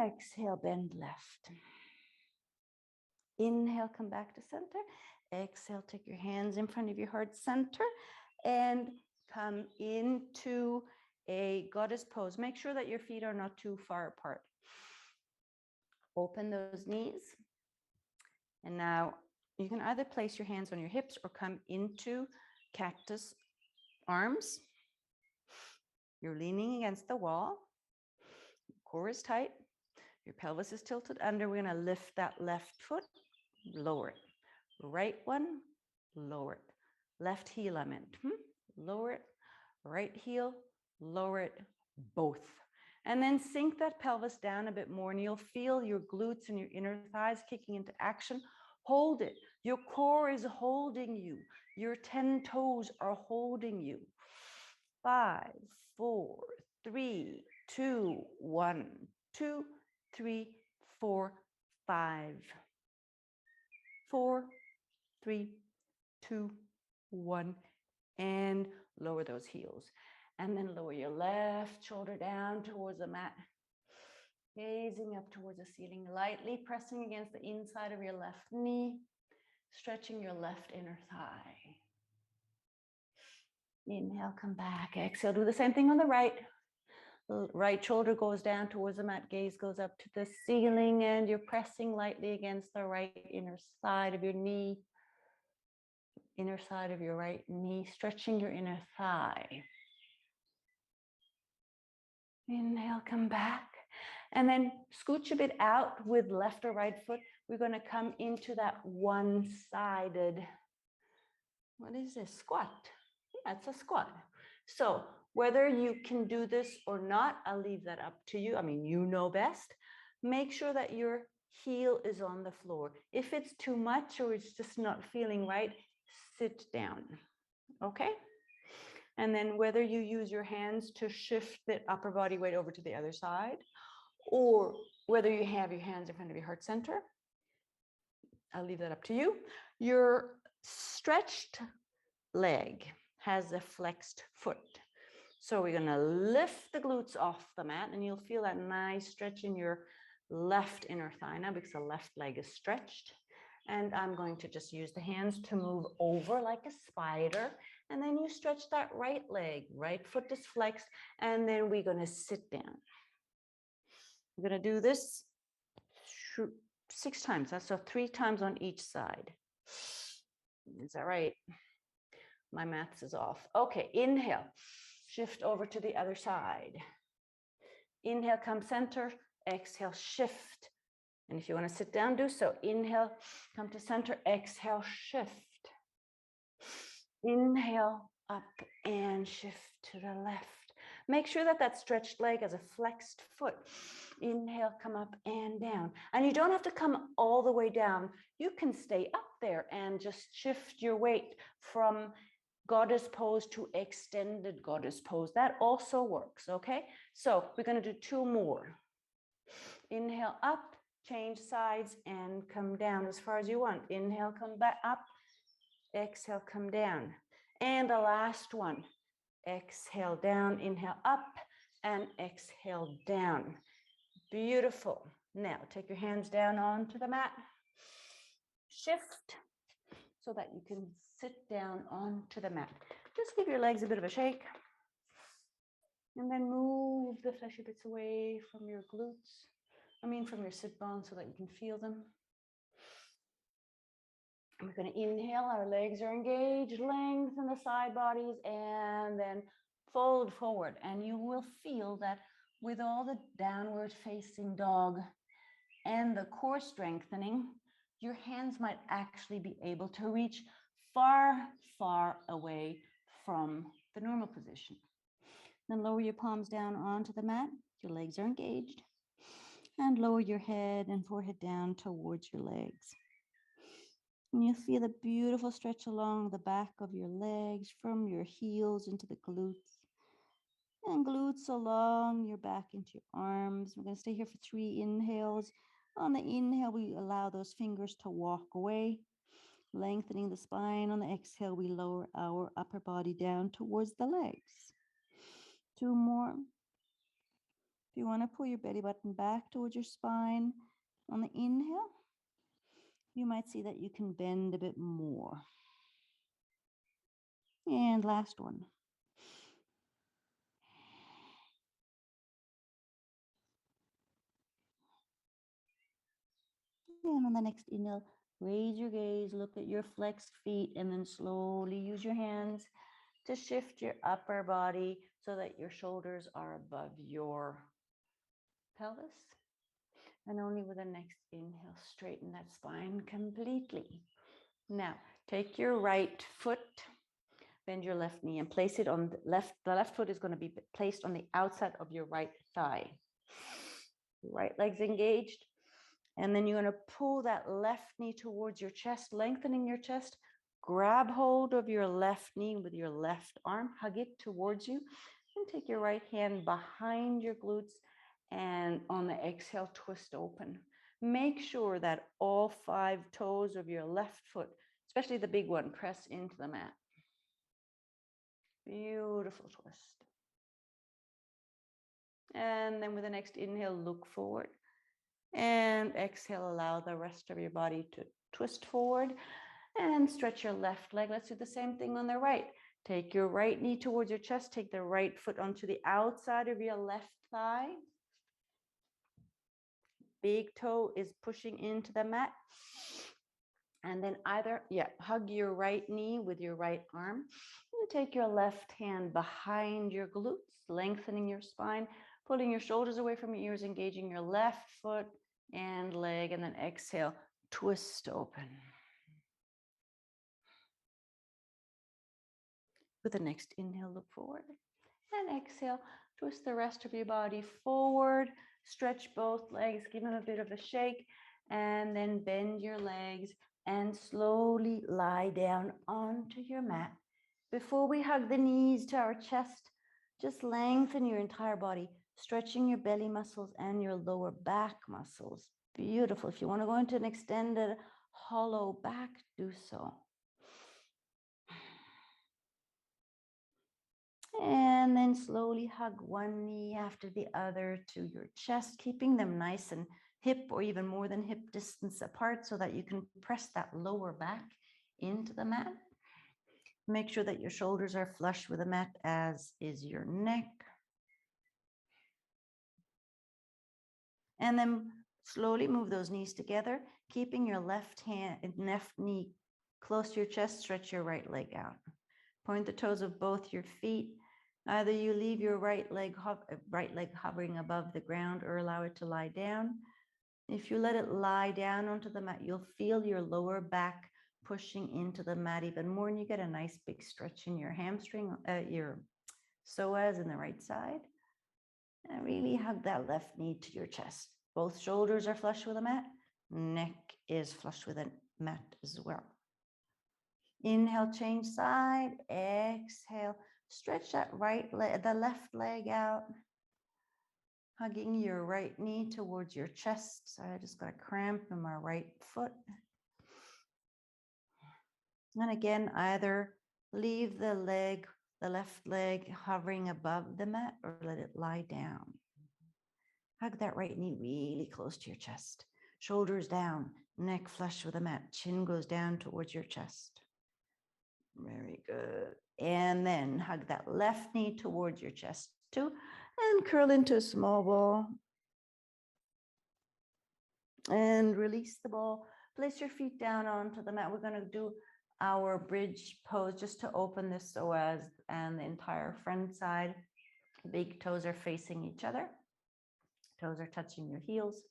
Exhale, bend left. Inhale, come back to center. Exhale, take your hands in front of your heart center and come into a goddess pose. Make sure that your feet are not too far apart. Open those knees. And now you can either place your hands on your hips or come into cactus arms. You're leaning against the wall. Core is tight. Your pelvis is tilted under. We're going to lift that left foot, lower it. Right one, lower it. Left heel, I meant. Lower it. Right heel, lower it. Both. And then sink that pelvis down a bit more, and you'll feel your glutes and your inner thighs kicking into action. Hold it. Your core is holding you. Your 10 toes are holding you. 5, 4, 3, 2, 1, 2, 3, 4, 5. 4, 3, 2, 1, and lower those heels. And then lower your left shoulder down towards the mat. Gazing up towards the ceiling, lightly pressing against the inside of your left knee, stretching your left inner thigh. Inhale, come back. Exhale, do the same thing on the right. Right shoulder goes down towards the mat, gaze goes up to the ceiling, and you're pressing lightly against the right inner side of your knee, inner side of your right knee, stretching your inner thigh. Inhale, come back. And then scooch a bit out with left or right foot. We're going to come into that one-sided, what is this? Squat. Yeah, it's a squat. So whether you can do this or not, I'll leave that up to you. I mean, you know best. Make sure that your heel is on the floor. If it's too much or it's just not feeling right, sit down. Okay? And then whether you use your hands to shift the upper body weight over to the other side, or whether you have your hands in front of your heart center, I'll leave that up to you. Your stretched leg has a flexed foot. So we're going to lift the glutes off the mat, and you'll feel that nice stretch in your left inner thigh now because the left leg is stretched. And I'm going to just use the hands to move over like a spider. And then you stretch that right leg, right foot is flexed, and then we're going to sit down. We're going to do this 6 times. So 3 times on each side. Is that right? My maths is off. Okay, inhale. Shift over to the other side. Inhale, come center. Exhale, shift. And if you want to sit down, do so. Inhale, come to center. Exhale, shift. Inhale, up and shift to the left. Make sure that that stretched leg has a flexed foot. Inhale, come up and down. And you don't have to come all the way down. You can stay up there and just shift your weight from goddess pose to extended goddess pose. That also works, okay? So we're going to do 2 more. Inhale up, change sides, and come down as far as you want. Inhale, come back up. Exhale, come down. And the last one. Exhale down, inhale up, and exhale down. Beautiful. Now take your hands down onto the mat. Shift so that you can sit down onto the mat. Just give your legs a bit of a shake. And then move the fleshy bits away from your glutes. From your sit bones so that you can feel them. And we're going to inhale, our legs are engaged, lengthen the side bodies, and then fold forward. And you will feel that with all the downward facing dog and the core strengthening, your hands might actually be able to reach far, far away from the normal position. Then lower your palms down onto the mat. Your legs are engaged. And lower your head and forehead down towards your legs. And you feel a beautiful stretch along the back of your legs from your heels into the glutes. And glutes along your back into your arms. We're going to stay here for 3 inhales. On the inhale, we allow those fingers to walk away, lengthening the spine. On the exhale, we lower our upper body down towards the legs. 2 more. If you want to pull your belly button back towards your spine, on the inhale, you might see that you can bend a bit more. And last one. And on the next inhale, raise your gaze, look at your flexed feet, and then slowly use your hands to shift your upper body so that your shoulders are above your pelvis. And only with the next inhale, straighten that spine completely. Now, take your right foot, bend your left knee, and place it on the left. The left foot is going to be placed on the outside of your right thigh. Right leg's engaged. And then you're going to pull that left knee towards your chest, lengthening your chest. Grab hold of your left knee with your left arm, hug it towards you, and take your right hand behind your glutes. And on the exhale, twist open. Make sure that all 5 toes of your left foot, especially the big one, press into the mat. Beautiful twist. And then with the next inhale, look forward. And exhale, allow the rest of your body to twist forward and stretch your left leg. Let's do the same thing on the right. Take your right knee towards your chest. Take the right foot onto the outside of your left thigh. Big toe is pushing into the mat. And then hug your right knee with your right arm. And take your left hand behind your glutes, lengthening your spine, pulling your shoulders away from your ears, engaging your left foot and leg, and then exhale, twist open. With the next inhale, look forward. And exhale, twist the rest of your body forward, stretch both legs, give them a bit of a shake, and then bend your legs and slowly lie down onto your mat. Before we hug the knees to our chest, just lengthen your entire body, stretching your belly muscles and your lower back muscles. Beautiful. If you want to go into an extended hollow back, do so. And then slowly hug one knee after the other to your chest, keeping them nice and hip or even more than hip distance apart so that you can press that lower back into the mat. Make sure that your shoulders are flush with the mat, as is your neck. And then slowly move those knees together, keeping your left knee close to your chest. Stretch your right leg out. Point the toes of both your feet. Either you leave your right leg hovering above the ground or allow it to lie down. If you let it lie down onto the mat, you'll feel your lower back pushing into the mat even more, and you get a nice big stretch in your hamstring, your psoas in the right side. And really hug that left knee to your chest. Both shoulders are flush with the mat. Neck is flush with the mat as well. Inhale, change side. Exhale, stretch that the left leg out. Hugging your right knee towards your chest. Sorry, I just got a cramp in my right foot. And again, either leave the left leg hovering above the mat, or let it lie down. Hug that right knee really close to your chest. Shoulders down, neck flush with the mat. Chin goes down towards your chest. Very good. And then hug that left knee towards your chest too, and curl into a small ball. And release the ball. Place your feet down onto the mat. We're going to do our bridge pose just to open the psoas and the entire front side. Big toes are facing each other. Toes are touching your heels.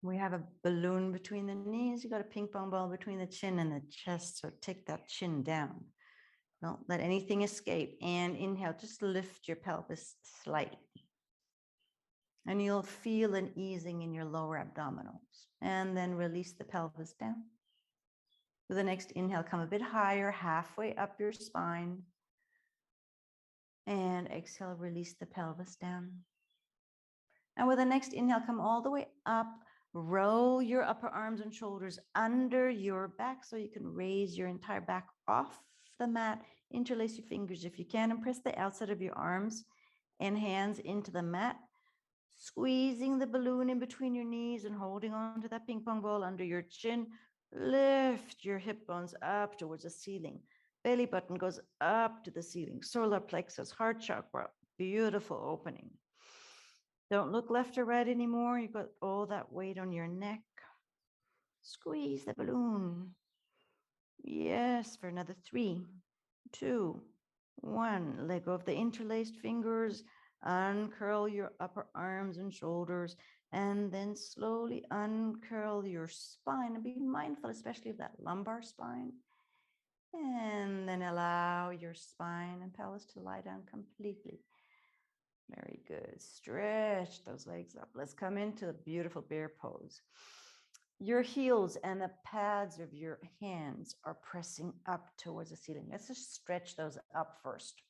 We have a balloon between the knees. You got a ping pong ball between the chin and the chest. So take that chin down. Don't let anything escape. And inhale, just lift your pelvis slightly. And you'll feel an easing in your lower abdominals. And then release the pelvis down. With the next inhale, come a bit higher, halfway up your spine. And exhale, release the pelvis down. And with the next inhale, come all the way up. Roll your upper arms and shoulders under your back so you can raise your entire back off the mat. Interlace your fingers if you can, and press the outside of your arms and hands into the mat. Squeezing the balloon in between your knees and holding on to that ping pong ball under your chin. Lift your hip bones up towards the ceiling. Belly button goes up to the ceiling. Solar plexus, heart chakra, beautiful opening. Don't look left or right anymore. You've got all that weight on your neck. Squeeze the balloon. Yes, for another 3, 2, 1. Let go of the interlaced fingers. Uncurl your upper arms and shoulders, and then slowly uncurl your spine. And be mindful, especially of that lumbar spine. And then allow your spine and pelvis to lie down completely. Very good. Stretch those legs up. Let's come into a beautiful bear pose. Your heels and the pads of your hands are pressing up towards the ceiling. Let's just stretch those up first.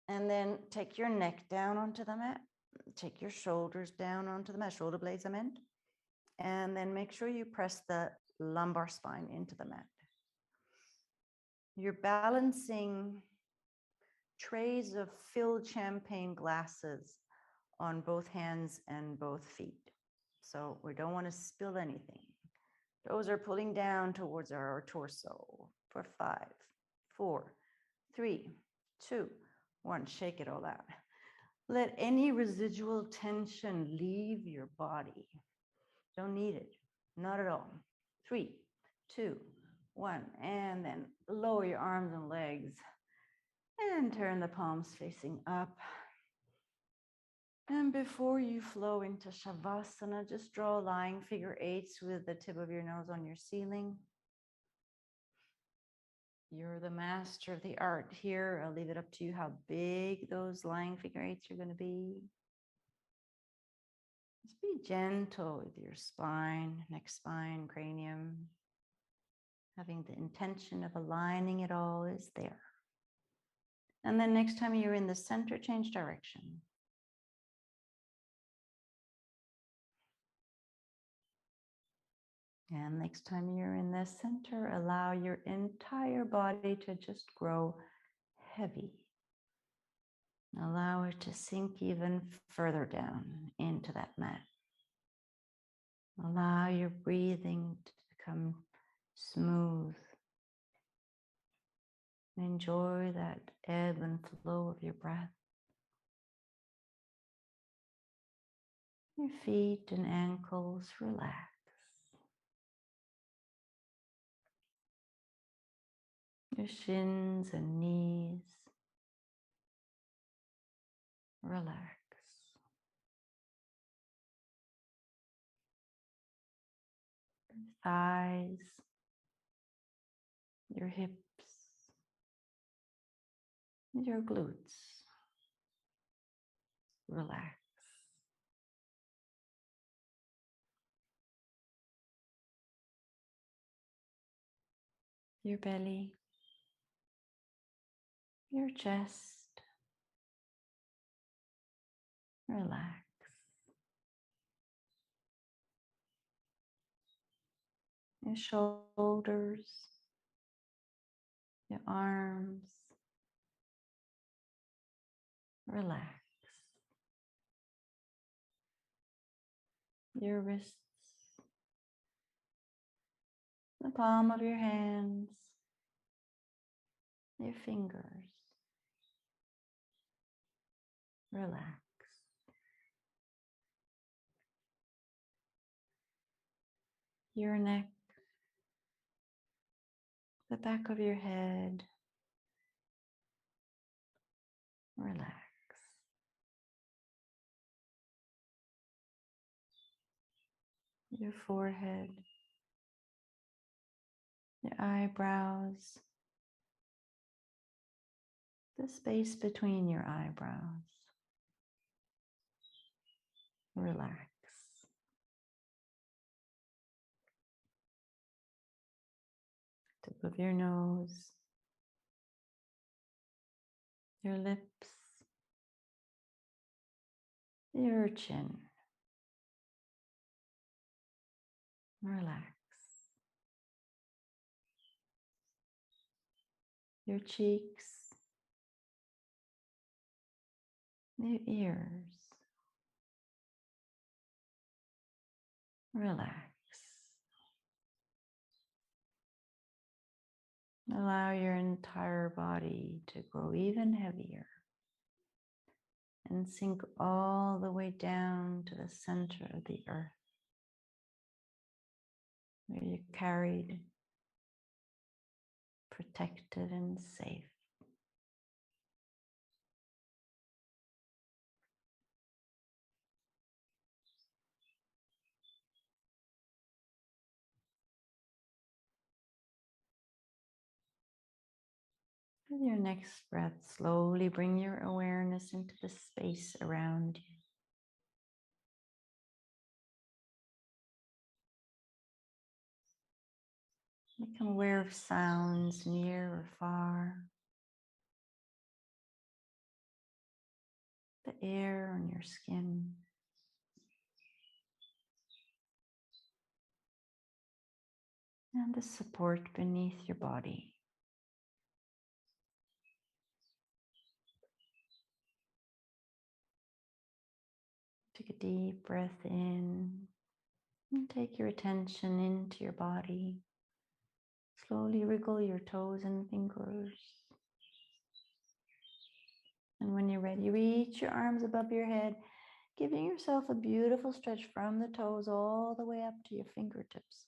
And then take your neck down onto the mat. Take your shoulders down onto the mat, shoulder blades, I meant. And then make sure you press the lumbar spine into the mat. You're balancing trays of filled champagne glasses on both hands and both feet. So we don't want to spill anything. Toes are pulling down towards our torso for 5, 4, 3, 2, 1. Shake it all out. Let any residual tension leave your body. Don't need it. Not at all. 3, 2, 1. And then lower your arms and legs. And turn the palms facing up. And before you flow into Shavasana, just draw lying figure 8s with the tip of your nose on your ceiling. You're the master of the art here. I'll leave it up to you how big those lying figure 8s are going to be. Just be gentle with your spine, neck, spine, cranium. Having the intention of aligning it all is there. And then next time you're in the center, change direction. And next time you're in the center, allow your entire body to just grow heavy Allow it to sink even further down into that mat. Allow your breathing to become smooth. Enjoy that ebb and flow of your breath. Your feet and ankles relax. Your shins and knees relax. Your thighs, your hips, your glutes relax. Your belly, your chest relax. Your shoulders, your arms relax. Your wrists, the palm of your hands, your fingers relax. Your neck, the back of your head relax. Your forehead, your eyebrows, the space between your eyebrows relax. Tip of your nose, your lips, your chin relax. Your cheeks, your ears relax. Allow your entire body to grow even heavier and sink all the way down to the center of the earth, where you're carried, protected, and safe. With your next breath, slowly bring your awareness into the space around you. Become aware of sounds near or far, the air on your skin, and the support beneath your body. Take a deep breath in and take your attention into your body. Slowly wriggle your toes and fingers. And when you're ready, reach your arms above your head, giving yourself a beautiful stretch from the toes all the way up to your fingertips.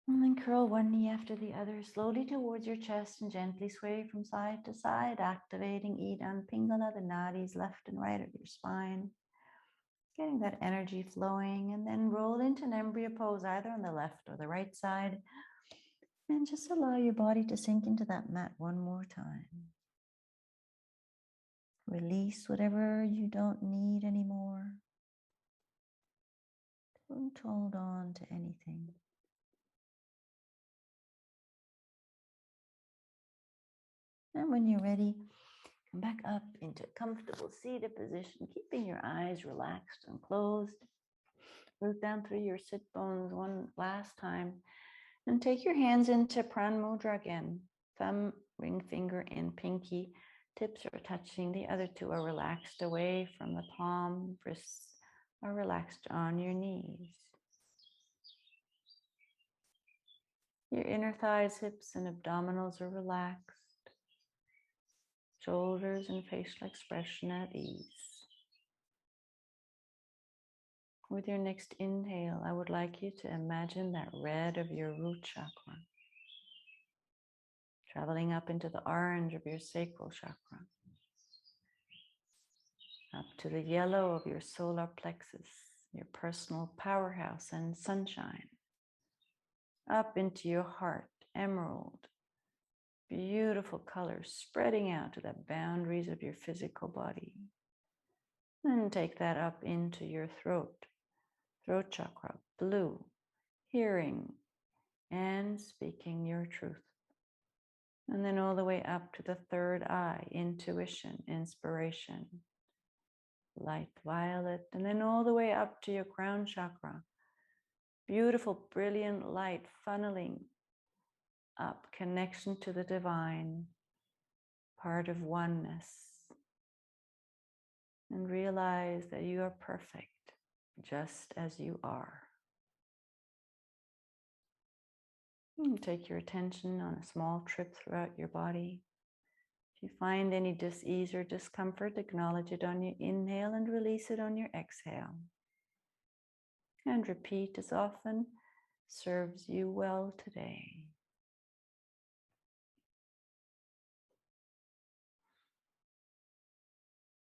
And then curl one knee after the other slowly towards your chest and gently sway from side to side, activating Idam Pingala, the nadis left and right of your spine. Getting that energy flowing, and then roll into an embryo pose either on the left or the right side. And just allow your body to sink into that mat one more time. Release whatever you don't need anymore. Don't hold on to anything. And when you're ready, come back up into a comfortable seated position, keeping your eyes relaxed and closed. Root down through your sit bones one last time. And take your hands into Pran Mudra again. Thumb ring finger and pinky tips are touching. The other two are relaxed away from the palm. Wrists are relaxed on your knees. Your inner thighs, hips, and abdominals are relaxed. Shoulders and facial expression at ease. With your next inhale, I would like you to imagine that red of your root chakra traveling up into the orange of your sacral chakra, up to the yellow of your solar plexus, your personal powerhouse and sunshine, up into your heart, emerald, beautiful colors spreading out to the boundaries of your physical body. And take that up into your throat chakra, blue, hearing and speaking your truth. And then all the way up to the third eye, intuition, inspiration, light violet, and then all the way up to your crown chakra. Beautiful, brilliant light funneling up, connection to the divine, part of oneness. And realize that you are perfect just as you are. And take your attention on a small trip throughout your body. If you find any dis-ease or discomfort, acknowledge it on your inhale and release it on your exhale. And repeat as often serves you well today.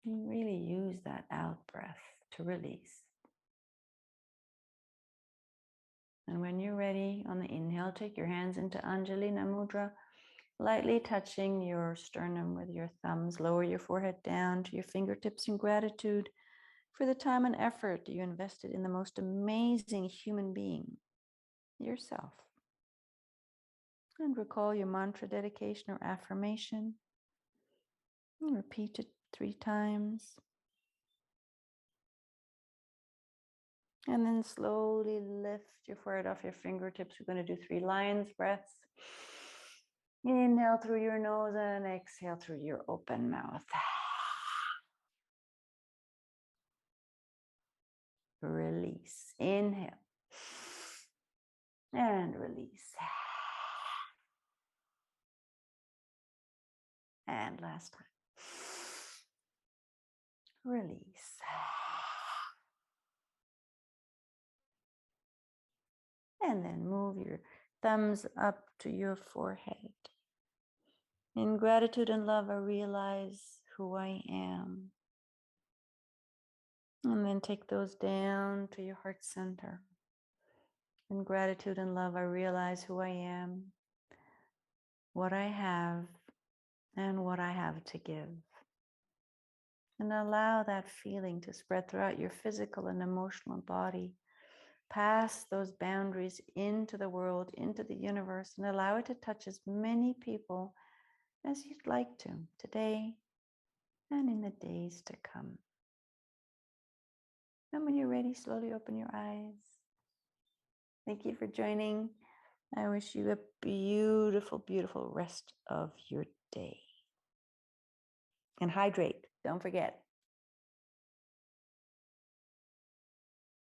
And really use that out breath to release. And when you're ready, on the inhale, take your hands into Anjalina Mudra, lightly touching your sternum with your thumbs. Lower your forehead down to your fingertips in gratitude for the time and effort you invested in the most amazing human being, yourself. And recall your mantra, dedication, or affirmation. And repeat it 3 times. And then slowly lift your forehead off your fingertips. We're going to do 3 lion's breaths. Inhale through your nose and exhale through your open mouth. Release. Inhale. And release. And last time. Release. And then move your thumbs up to your forehead. In gratitude and love, I realize who I am. And then take those down to your heart center. In gratitude and love, I realize who I am, what I have, and what I have to give. And allow that feeling to spread throughout your physical and emotional body. Pass those boundaries into the world, into the universe, and allow it to touch as many people as you'd like to today and in the days to come. And when you're ready, slowly open your eyes. Thank you for joining. I wish you a beautiful, beautiful rest of your day. And hydrate, don't forget.